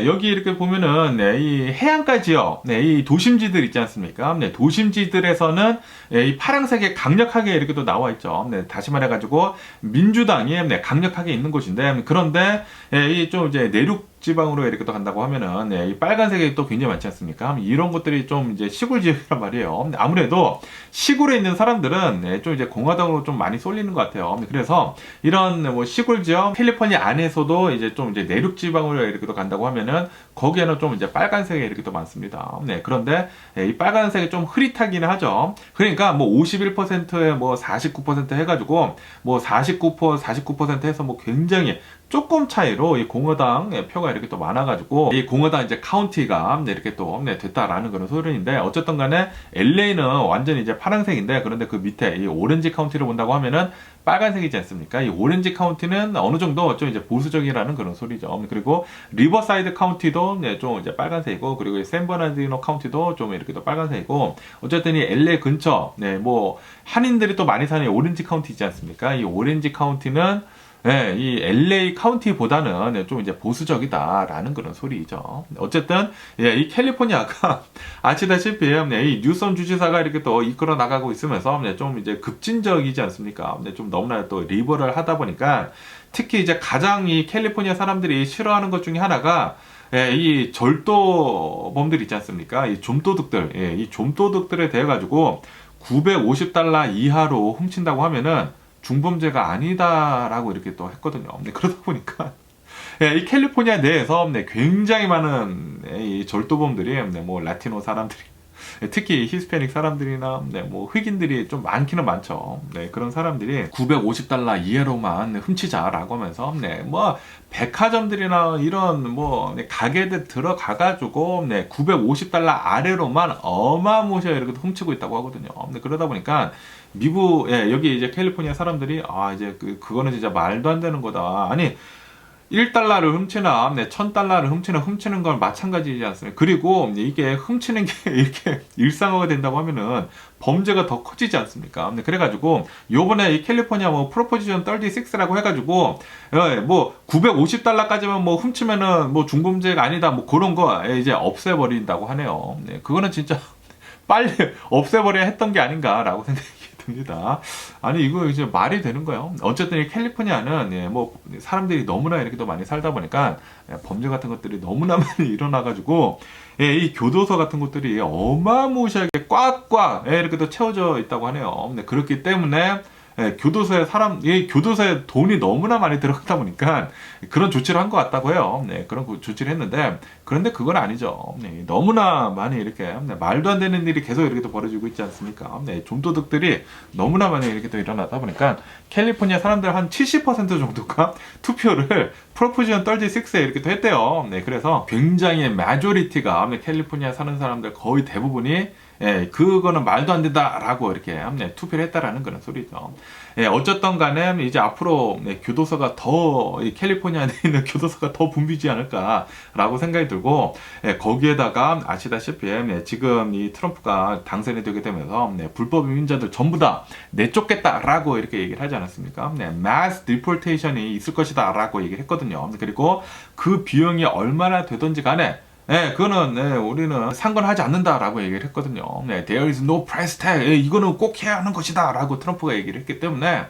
여기 이렇게 보면은 이 해안가 지역, 이 도심지들 있지 않습니까? 도심지들에서는 이 파란색에 강력하게 이렇게 또 나와 있죠. 다시 말해가지고 민주당이 강력하게 있는 곳인데, 그런데 이 좀 이제 내륙 지방으로 이렇게 또 간다고 하면은 이 빨간색이 또 굉장히 많지 않습니까? 이런 것들이 좀 이제 시골 지역이란 말이에요. 아무래도 시골에 있는 사람들은 좀 이제 공화당으로 좀 많이 쏠리는 것 같아요. 그래서 이런 뭐 시골 지역 캘리포니아 안에서도 이제 좀 이제 내륙 지방으로 이렇게 또 간다고 하면은 거기에는 좀 이제 빨간색이 이렇게 또 많습니다. 그런데 이 빨간색이 좀 흐릿하기는 하죠. 그러니까 뭐 51%에 뭐 49% 해가지고 뭐 49% 해서 뭐 굉장히 조금 차이로 이 공화당 표가 이렇게 또 많아가지고 이 공화당 이제 카운티가 이렇게 또 됐다라는 그런 소리인데, 어쨌든 간에 LA는 완전히 이제 파란색인데, 그런데 그 밑에 이 오렌지 카운티를 본다고 하면은 빨간색이지 않습니까? 이 오렌지 카운티는 어느 정도 좀 이제 보수적이라는 그런 소리죠. 그리고 리버사이드 카운티도 좀 이제 빨간색이고, 그리고 이 샌버나르디노 카운티도 좀 이렇게 또 빨간색이고, 어쨌든 이 LA 근처 뭐 한인들이 또 많이 사는 오렌지 카운티 있지 않습니까? 이 오렌지 카운티는 이 LA 카운티보다는 좀 이제 보수적이다라는 그런 소리죠. 어쨌든 이 캘리포니아가 아시다시피 이 뉴섬 주지사가 이렇게 또 이끌어 나가고 있으면서 좀 이제 급진적이지 않습니까? 좀 너무나 또 리버럴 하다 보니까, 특히 이제 가장 이 캘리포니아 사람들이 싫어하는 것 중에 하나가 이 절도범들 있지 않습니까? 이 좀도둑들, 이 좀도둑들에 대해 가지고 $950 이하로 훔친다고 하면은 중범죄가 아니다라고 이렇게 또 했거든요. 그러다 보니까 이 캘리포니아 내에서 굉장히 많은 이 절도범들이 뭐 라티노 사람들이, 특히 히스패닉 사람들이나 뭐 흑인들이 좀 많기는 많죠. 그런 사람들이 $950 이하로만 훔치자라고 하면서 뭐 백화점들이나 이런 뭐 가게들 들어가가지고 $950 아래로만 어마무시하게 이렇게 훔치고 있다고 하거든요. 그러다 보니까 미국, 여기 이제 캘리포니아 사람들이 이제 그거는 진짜 말도 안 되는 거다. 아니, $1를 훔치나, $1,000를 훔치는 건 마찬가지지 않습니까? 그리고 이게 훔치는 게 이렇게 일상화가 된다고 하면은 범죄가 더 커지지 않습니까? 그래가지고 요번에 이 캘리포니아 뭐 프로포지션 36라고 해가지고 뭐 $950까지만 뭐 훔치면은 뭐 중범죄가 아니다, 뭐 그런 거 이제 없애버린다고 하네요. 그거는 진짜 빨리 없애버려야 했던 게 아닌가라고 생각이 듭니다. 아니, 이거 이제 말이 되는 거예요. 어쨌든 이 캘리포니아는 뭐 사람들이 너무나 이렇게 또 많이 살다 보니까 범죄 같은 것들이 너무나 많이 일어나가지고 이 교도소 같은 것들이 어마무시하게 꽉꽉 이렇게 또 채워져 있다고 하네요. 그렇기 때문에 교도소에 돈이 너무나 많이 들어가다 보니까 그런 조치를 한 것 같다고 해요. 그런 조치를 했는데, 그런데 그건 아니죠. 너무나 많이 이렇게 말도 안 되는 일이 계속 이렇게 또 벌어지고 있지 않습니까? 좀도둑들이 너무나 많이 이렇게 또 일어나다 보니까 캘리포니아 사람들 한 70% 정도가 투표를 프로포지션 36에 이렇게 또 했대요. 그래서 굉장히 마조리티가 캘리포니아 사는 사람들 거의 대부분이 그거는 말도 안 된다라고 이렇게 투표를 했다라는 그런 소리죠. 어쨌든 간에 이제 앞으로 교도소가 더, 캘리포니아에 있는 교도소가 더 붐비지 않을까라고 생각이 들고, 거기에다가 아시다시피 지금 이 트럼프가 당선이 되게 되면서 불법 이민자들 전부 다 내쫓겠다라고 이렇게 얘기를 하지 않았습니까? mass deportation이 있을 것이다라고 얘기를 했거든요. 그리고 그 비용이 얼마나 되든지 간에 그거는 우리는 상관하지 않는다라고 얘기를 했거든요. There is no price tag. 이거는 꼭 해야 하는 것이다라고 트럼프가 얘기를 했기 때문에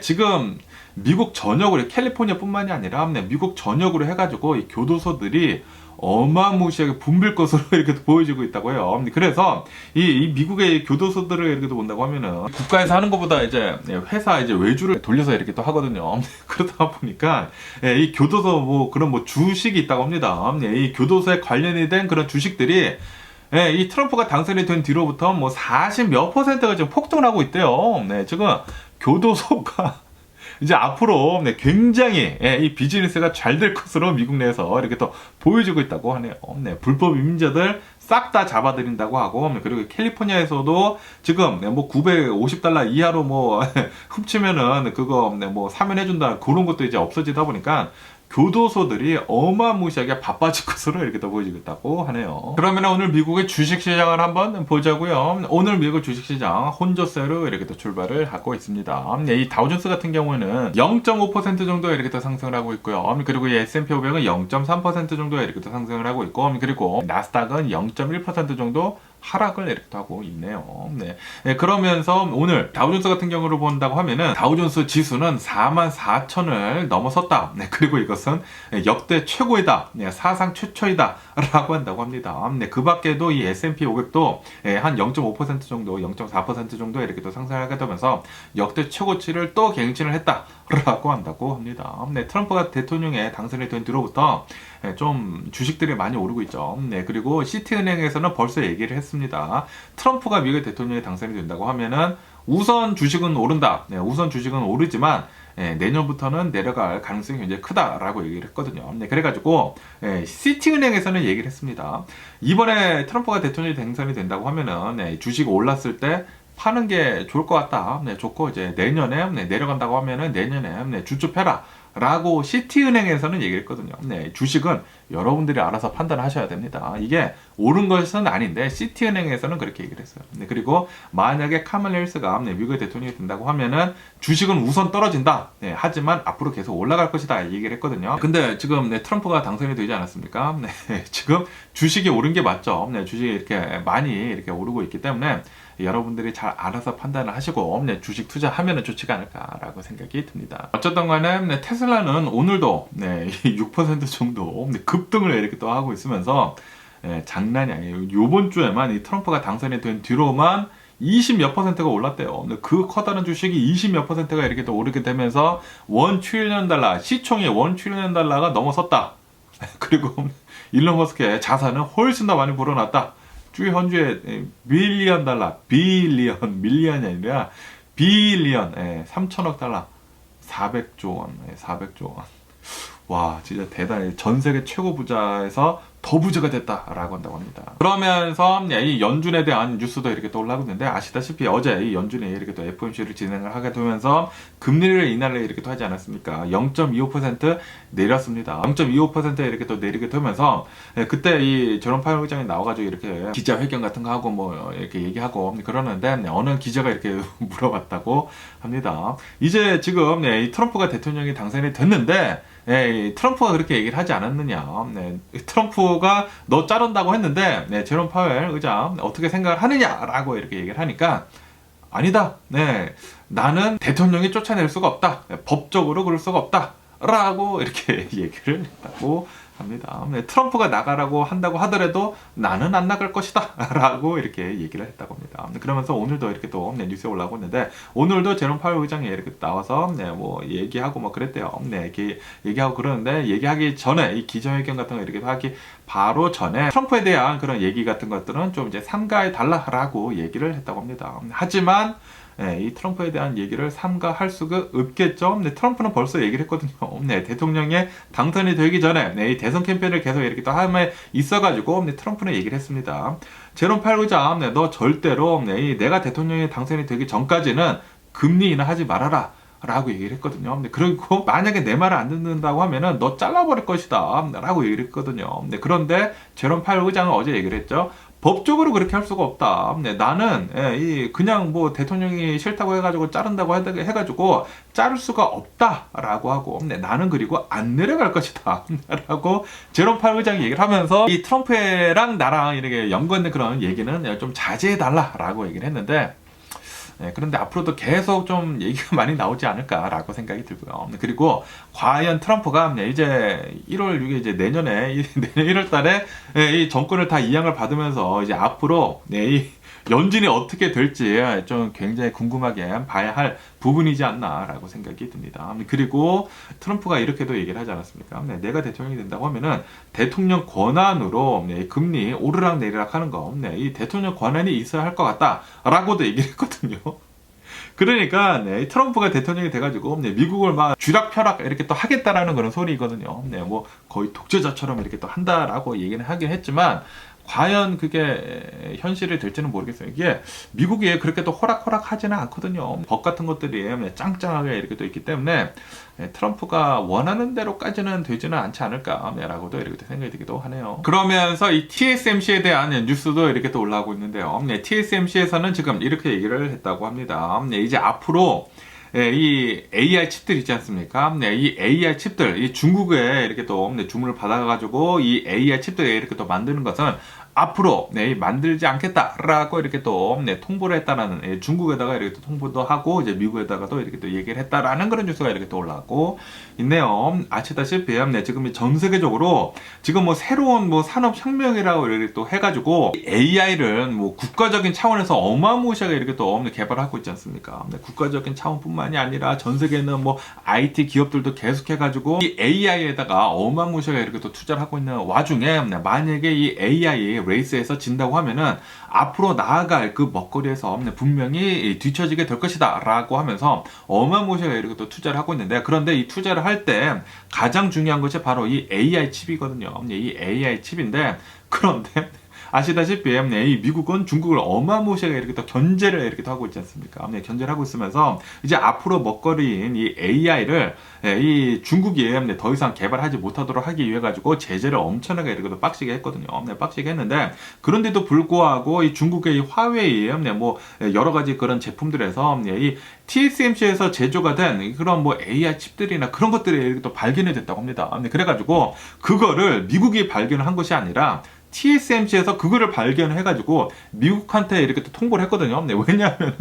지금 미국 전역으로, 캘리포니아뿐만이 아니라 미국 전역으로 해가지고 이 교도소들이 어마무시하게 붐빌 것으로 이렇게 보여지고 있다고 해요. 그래서 이 미국의 교도소들을 이렇게 본다고 하면은 국가에서 하는 것보다 이제 회사 이제 외주를 돌려서 이렇게 또 하거든요. 그러다 보니까 이 교도소 뭐 그런 뭐 주식이 있다고 합니다. 이 교도소에 관련이 된 그런 주식들이 이 트럼프가 당선이 된 뒤로부터 뭐 40 몇 %가 지금 폭등하고 있대요. 지금 교도소가 이제 앞으로 굉장히 이 비즈니스가 잘 될 것으로 미국 내에서 이렇게 또 보여지고 있다고 하네요. 불법 이민자들 싹 다 잡아들인다고 하고, 그리고 캘리포니아에서도 지금 뭐 $950 이하로 뭐 훔치면은 그거 뭐 사면해준다, 그런 것도 이제 없어지다 보니까 교도소들이 어마무시하게 바빠질 것으로 이렇게 또 보여지겠다고 하네요. 그러면 오늘 미국의 주식시장을 한번 보자고요. 오늘 미국 주식시장 혼조세로 이렇게 또 출발을 하고 있습니다. 이 다우존스 같은 경우는 0.5% 정도 이렇게 또 상승을 하고 있고요. 그리고 이 S&P 500은 0.3% 정도 이렇게 또 상승을 하고 있고, 그리고 나스닥은 0.1% 정도 하락을 이렇게 하고 있네요. 네, 그러면서 오늘 다우존스 같은 경우를 본다고 하면은 다우존스 지수는 44,000을 넘어섰다. 네, 그리고 이것은 역대 최고이다. 네, 사상 최초이다. 라고 한다고 합니다. 네, 그 밖에도 이 S&P 500도 한 0.5% 정도, 0.4% 정도 이렇게 또 상승하게 되면서 역대 최고치를 또 갱신을 했다. 라고 한다고 합니다. 네, 트럼프가 대통령에 당선이 된 뒤로부터 좀 주식들이 많이 오르고 있죠. 네, 그리고 시티은행에서는 벌써 얘기를 했습니다. 트럼프가 미국의 대통령에 당선이 된다고 하면은 우선 주식은 오른다. 네, 우선 주식은 오르지만 내년부터는 내려갈 가능성이 굉장히 크다라고 얘기를 했거든요. 네, 그래가지고 시티은행에서는 얘기를 했습니다. 이번에 트럼프가 대통령이 당선이 된다고 하면은 주식 올랐을 때 파는 게 좋을 것 같다. 네, 좋고 이제 내년에 내려간다고 하면은 내년에 주주 패라. 라고 시티은행에서는 얘기를 했거든요. 네, 주식은 여러분들이 알아서 판단하셔야 됩니다. 이게 옳은 것은 아닌데 시티은행에서는 그렇게 얘기를 했어요. 네, 그리고 만약에 카멀라 해리스가 미국의 대통령이 된다고 하면은 주식은 우선 떨어진다. 네, 하지만 앞으로 계속 올라갈 것이다. 얘기를 했거든요. 근데 지금 트럼프가 당선이 되지 않았습니까? 네, 지금 주식이 오른 게 맞죠. 네, 주식이 이렇게 많이 이렇게 오르고 있기 때문에 여러분들이 잘 알아서 판단을 하시고 주식 투자하면 좋지가 않을까라고 생각이 듭니다. 어쨌든 간에 테슬라는 오늘도 6% 정도 급등을 이렇게 또 하고 있으면서 장난이 아니에요. 요번 주에만 이 트럼프가 당선이 된 뒤로만 20몇 %가 올랐대요. 그 커다란 주식이 20몇 %가 이렇게 또 오르게 되면서 $1 트릴리언, 시총이 $1 트릴리언 넘어섰다. 그리고 일론 머스크의 자산은 훨씬 더 많이 불어났다. 현재 밀리언 달러, 밀리언이 아니라 빌리언, 3천억 달러, 400조 원, 400조 원. 와, 진짜 대단해. 전 세계 최고 부자에서 더 부자가 됐다라고 한다고 합니다. 그러면서 이 연준에 대한 뉴스도 이렇게 또 올라오고 있는데, 아시다시피 어제 이 연준이 이렇게 또 FOMC를 진행을 하게 되면서 금리를 이날에 이렇게 또 하지 않았습니까? 0.25% 내렸습니다. 0.25% 이렇게 또 내리게 되면서 그때 이 제롬 파월 의장이 나와가지고 이렇게 기자회견 같은 거 하고 뭐 이렇게 얘기하고 그러는데 어느 기자가 이렇게 물어봤다고 합니다. 이제 지금 이 트럼프가 대통령이 당선이 됐는데 트럼프가 그렇게 얘기를 하지 않았느냐. 트럼프가 너 자른다고 했는데 제롬 파웰 의장 어떻게 생각을 하느냐라고 이렇게 얘기를 하니까 아니다. 나는 대통령이 쫓아낼 수가 없다. 법적으로 그럴 수가 없다. 라고 이렇게 얘기를 했다고 합니다. 트럼프가 나가라고 한다고 하더라도 나는 안 나갈 것이다. 라고 이렇게 얘기를 했다고 합니다. 그러면서 오늘도 이렇게 또 뉴스에 올라오고 있는데, 오늘도 제롬 파월 의장이 이렇게 나와서 뭐 얘기하고 뭐 그랬대요. 이렇게 얘기하고 그러는데, 얘기하기 전에 이 기자회견 같은 거 이렇게 하기 바로 전에 트럼프에 대한 그런 얘기 같은 것들은 좀 이제 삼가해 달라라고 얘기를 했다고 합니다. 하지만 이 트럼프에 대한 얘기를 삼가할 수가 없겠죠. 트럼프는 벌써 얘기를 했거든요. 대통령에 당선이 되기 전에 이 대선 캠페인을 계속 이렇게 또 함에 있어가지고 트럼프는 얘기를 했습니다. 제롬 파월 의장, 너 절대로 내가 대통령에 당선이 되기 전까지는 금리 인하하지 말아라. 라고 얘기를 했거든요. 그리고 만약에 내 말을 안 듣는다고 하면은 너 잘라버릴 것이다. 라고 얘기를 했거든요. 그런데 제롬 파월 의장은 어제 얘기를 했죠. 법적으로 그렇게 할 수가 없다. 나는 그냥 뭐 대통령이 싫다고 해가지고 자른다고 해가지고 자를 수가 없다라고 하고 나는 그리고 안 내려갈 것이다라고 제롬 파월 의장이 얘기를 하면서 이 트럼프랑 나랑 이렇게 연관된 그런 얘기는 좀 자제해달라라고 얘기를 했는데, 그런데 앞으로도 계속 좀 얘기가 많이 나오지 않을까라고 생각이 들고요. 그리고 과연 트럼프가 이제 1월 6일 이제 내년 1월 달에 이 정권을 다 이양을 받으면서 이제 앞으로 이 연준이 어떻게 될지 좀 굉장히 궁금하게 봐야 할 부분이지 않나라고 생각이 듭니다. 그리고 트럼프가 이렇게도 얘기를 하지 않았습니까? 내가 대통령이 된다고 하면은 대통령 권한으로 금리 오르락 내리락 하는 거, 이 대통령 권한이 있어야 할 것 같다라고도 얘기를 했거든요. 그러니까 트럼프가 대통령이 돼가지고 미국을 막 쥐락펴락 이렇게 또 하겠다라는 그런 소리거든요. 뭐 거의 독재자처럼 이렇게 또 한다라고 얘기는 하긴 했지만, 과연 그게 현실이 될지는 모르겠어요. 이게 미국이 그렇게 또 호락호락하지는 않거든요. 법 같은 것들이 짱짱하게 이렇게 또 있기 때문에 트럼프가 원하는 대로까지는 되지는 않지 않을까라고도 이렇게 생각이 들기도 하네요. 그러면서 이 TSMC에 대한 뉴스도 이렇게 또 올라오고 있는데요. TSMC에서는 지금 이렇게 얘기를 했다고 합니다. 이제 앞으로 이 AI 칩들 있지 않습니까? 이 AI 칩들, 이 중국에 이렇게 또 주문을 받아가지고 이 AI 칩들 이렇게 또 만드는 것은 앞으로 만들지 않겠다라고 이렇게 또 통보를 했다라는, 중국에다가 이렇게 또 통보도 하고 이제 미국에다가도 이렇게 또 얘기를 했다라는 그런 뉴스가 이렇게 또 올라오고 있네요. 아시다시피 지금 전 세계적으로 지금 뭐 새로운 뭐 산업혁명이라고 이렇게 또 해가지고 AI를 뭐 국가적인 차원에서 어마무시하게 이렇게 또 개발하고 있지 않습니까? 국가적인 차원뿐만이 아니라 전 세계는 뭐 IT 기업들도 계속해가지고 이 AI에다가 어마무시하게 이렇게 또 투자를 하고 있는 와중에 만약에 이 AI 레이스에서 진다고 하면은 앞으로 나아갈 그 먹거리에서 분명히 뒤처지게 될 것이다 라고 하면서 어마무시하게 이렇게 또 투자를 하고 있는데, 그런데 이 투자를 할 때 가장 중요한 것이 바로 이 AI 칩이거든요. 이 AI 칩인데, 그런데 아시다시피 이 미국은 중국을 어마무시하게 이렇게 또 견제를 이렇게 또 하고 있지 않습니까? 견제를 하고 있으면서 이제 앞으로 먹거리인 이 AI를 이 중국이 더 이상 개발하지 못하도록 하기 위해 가지고 제재를 엄청나게 이렇게 또 빡시게 했거든요. 빡시게 했는데, 그런데도 불구하고 이 중국의 이 화웨이 뭐 여러 가지 그런 제품들에서 이 TSMC에서 제조가 된 그런 뭐 AI 칩들이나 그런 것들이 이렇게 또 발견이 됐다고 합니다. 그래가지고 그거를 미국이 발견을 한 것이 아니라 TSMC에서 그거를 발견해가지고 미국한테 이렇게 또 통보를 했거든요. 왜냐하면은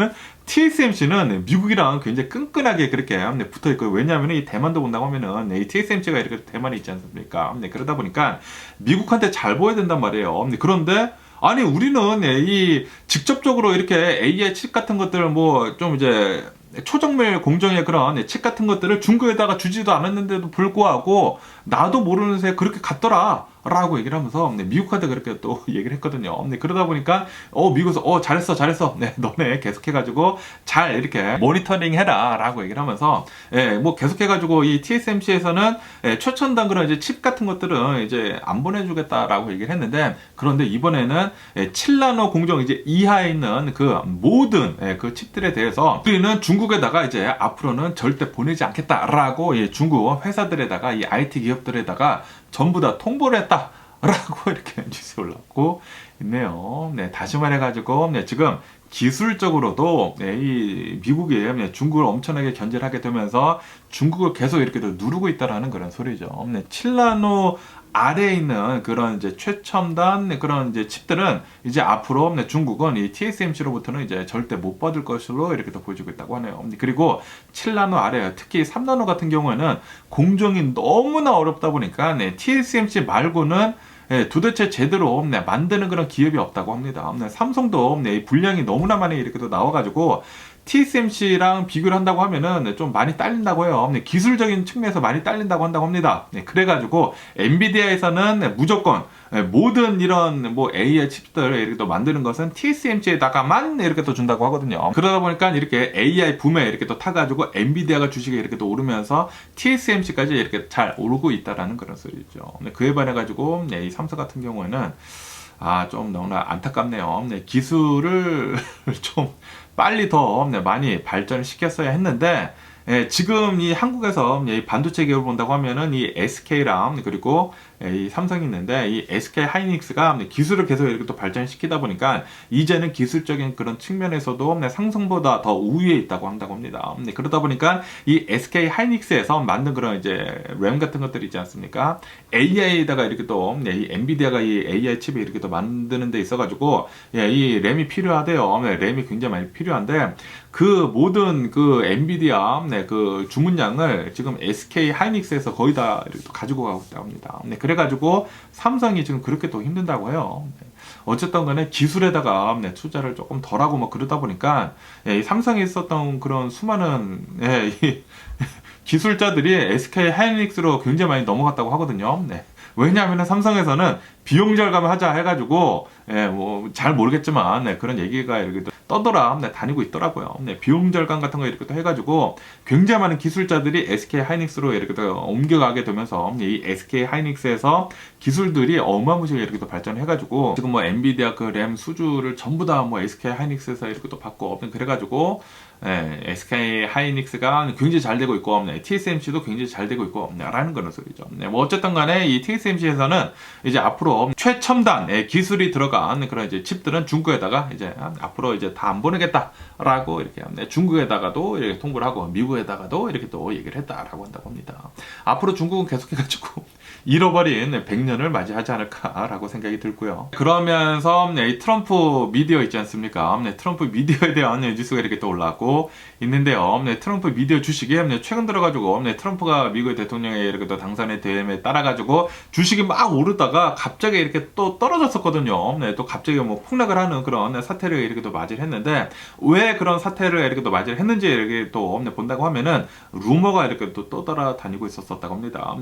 TSMC는 미국이랑 굉장히 끈끈하게 그렇게 붙어 있고, 왜냐하면 이 대만도 본다고 하면은 이 TSMC가 이렇게 대만에 있지 않습니까? 그러다 보니까 미국한테 잘 보여야 된단 말이에요. 그런데 아니 우리는 이 직접적으로 이렇게 AI 칩 같은 것들을 뭐 좀 이제 초정밀 공정의 그런 칩 같은 것들을 중국에다가 주지도 않았는데도 불구하고 나도 모르는 새 그렇게 갔더라 라고 얘기를 하면서 미국한테 그렇게 또 얘기를 했거든요. 그러다 보니까 미국에서 잘했어 너네 계속해가지고 잘 이렇게 모니터링 해라 라고 얘기를 하면서 뭐 계속해가지고 이 TSMC에서는 최첨단 그런 이제 칩 같은 것들은 이제 안 보내주겠다라고 얘기를 했는데, 그런데 이번에는 7나노 공정 이제 이하에 있는 그 모든 그 칩들에 대해서 우리는 중국에다가 이제 앞으로는 절대 보내지 않겠다라고 중국 회사들에다가 이 IT 기업들에다가 전부 다 통보를 했다라고 이렇게 뉴스에 올라오고 있네요. 다시 말해가지고 지금 기술적으로도 이 미국이 중국을 엄청나게 견제를 하게 되면서 중국을 계속 이렇게 누르고 있다라는 그런 소리죠. 7나노 아래에 있는 그런 이제 최첨단 그런 이제 칩들은 이제 앞으로 중국은 이 TSMC로부터는 이제 절대 못 받을 것으로 이렇게 또 보여지고 있다고 하네요. 그리고 7나노 아래, 특히 3나노 같은 경우에는 공정이 너무나 어렵다 보니까 TSMC 말고는 도대체 제대로 만드는 그런 기업이 없다고 합니다. 삼성도 분량이 너무나 많이 이렇게 또 나와가지고 TSMC랑 비교를 한다고 하면은 좀 많이 딸린다고 해요. 기술적인 측면에서 많이 딸린다고 한다고 합니다. 그래가지고 엔비디아에서는 무조건 모든 이런 뭐 AI 칩들을 이렇게 또 만드는 것은 TSMC에다가만 이렇게 또 준다고 하거든요. 그러다 보니까 이렇게 AI 붐에 이렇게 또 타가지고 엔비디아가 주식이 이렇게 또 오르면서 TSMC까지 이렇게 잘 오르고 있다라는 그런 소리죠. 그에 반해가지고 이 삼성 같은 경우에는 좀 너무나 안타깝네요. 기술을 좀 빨리 더 많이 발전을 시켰어야 했는데, 지금 이 한국에서 이 반도체 기업을 본다고 하면은 이 SK랑 그리고 이 삼성이 있는데, 이 SK 하이닉스가 기술을 계속 이렇게 또 발전시키다 보니까 이제는 기술적인 그런 측면에서도 삼성보다 더 우위에 있다고 한다고 합니다. 그러다 보니까 이 SK 하이닉스에서 만든 그런 이제 램 같은 것들이 있지 않습니까? AI에다가 이렇게 또 이 엔비디아가 이 AI 칩을 이렇게 또 만드는 데 있어가지고 이 램이 필요하대요. 램이 굉장히 많이 필요한데, 그 모든 그 엔비디아 그 주문량을 지금 SK 하이닉스에서 거의 다 이렇게 또 가지고 가고 있다고 합니다. 그래가지고 삼성이 지금 그렇게 또 힘든다고 해요. 어쨌든 간에 기술에다가 투자를 조금 덜하고 뭐 그러다 보니까 이 삼성에 있었던 그런 수많은 이 기술자들이 SK 하이닉스로 굉장히 많이 넘어갔다고 하거든요. 왜냐하면 삼성에서는 비용 절감하자 해가지고 뭐 잘 모르겠지만 그런 얘기가 이렇게 떠돌아 다니고 있더라고요. 비용 절감 같은 거 이렇게 또 해가지고 굉장히 많은 기술자들이 SK 하이닉스로 이렇게 또 옮겨가게 되면서 이 SK 하이닉스에서 기술들이 어마무시하게 이렇게 또 발전해가지고 지금 뭐 엔비디아 그 램 수주를 전부 다 뭐 SK 하이닉스에서 이렇게 또 받고 그래가지고 SK 하이닉스가 굉장히 잘 되고 있고 TSMC도 굉장히 잘 되고 있고 라는 그런 소리죠. 뭐 어쨌든 간에 이 TSMC에서는 이제 앞으로 최첨단 기술이 들어간 그런 이제 칩들은 중국에다가 이제 앞으로 이제 다 안 보내겠다라고 이렇게 중국에다가도 이렇게 통보를 하고 미국에다가도 이렇게 또 얘기를 했다라고 한다고 합니다. 앞으로 중국은 계속해가지고 잃어버린 100년을 맞이하지 않을까라고 생각이 들고요. 그러면서 이 트럼프 미디어 있지 않습니까? 트럼프 미디어에 대한 뉴스가 이렇게 또 올라왔고 있는데요. 트럼프 미디어 주식이 최근 들어가지고 트럼프가 미국의 대통령에 이렇게 또 당선이 됨에 따라가지고 주식이 막 오르다가 갑자기 이렇게 또 떨어졌었거든요. 또 갑자기 뭐 폭락을 하는 그런 사태를 이렇게 또 맞이를 했는데 왜 그런 사태를 이렇게 또 맞이를 했는지 이렇게 또 본다고 하면은 루머가 이렇게 또 떠돌아다니고 있었다고 합니다.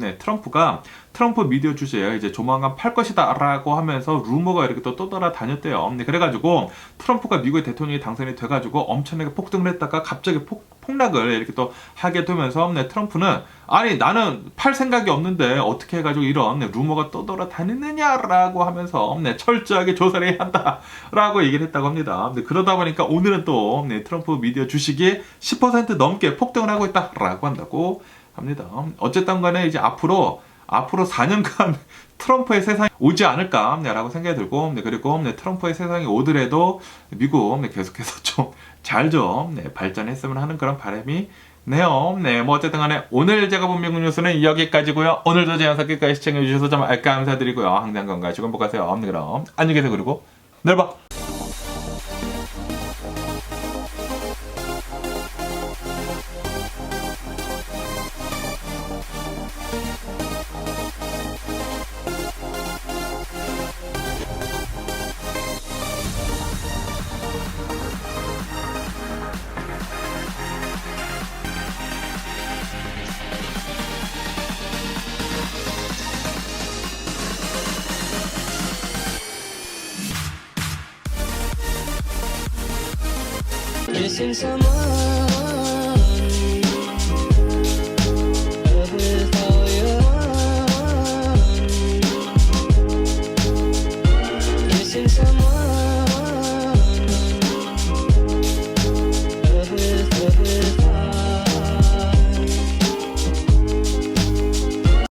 트럼프 미디어 주식에 이제 조만간 팔 것이다 라고 하면서 루머가 이렇게 또 떠돌아다녔대요. 그래가지고 트럼프가 미국의 대통령이 당선이 돼가지고 엄청나게 폭등을 했다가 갑자기 폭락을 이렇게 또 하게 되면서 트럼프는 아니 나는 팔 생각이 없는데 어떻게 해가지고 이런 루머가 떠돌아다니느냐라고 하면서 철저하게 조사를 해야 한다라고 얘기를 했다고 합니다. 그러다 보니까 오늘은 또 트럼프 미디어 주식이 10% 넘게 폭등을 하고 있다라고 한다고 합니다. 어쨌든 간에 이제 앞으로 4년간 트럼프의 세상이 오지 않을까라고 생각이 들고 그리고 트럼프의 세상이 오더라도 미국 계속해서 좀 잘 발전했으면 하는 그런 바람이 네요. 뭐 어쨌든 간에 오늘 제가 본 미국 뉴스는 여기까지고요. 오늘도 제 영상 끝까지 시청해주셔서 정말 감사드리고요. 항상 건강하시고 행복하세요. 그럼 안녕히 계세요. 그리고 내일 봐. Missing someone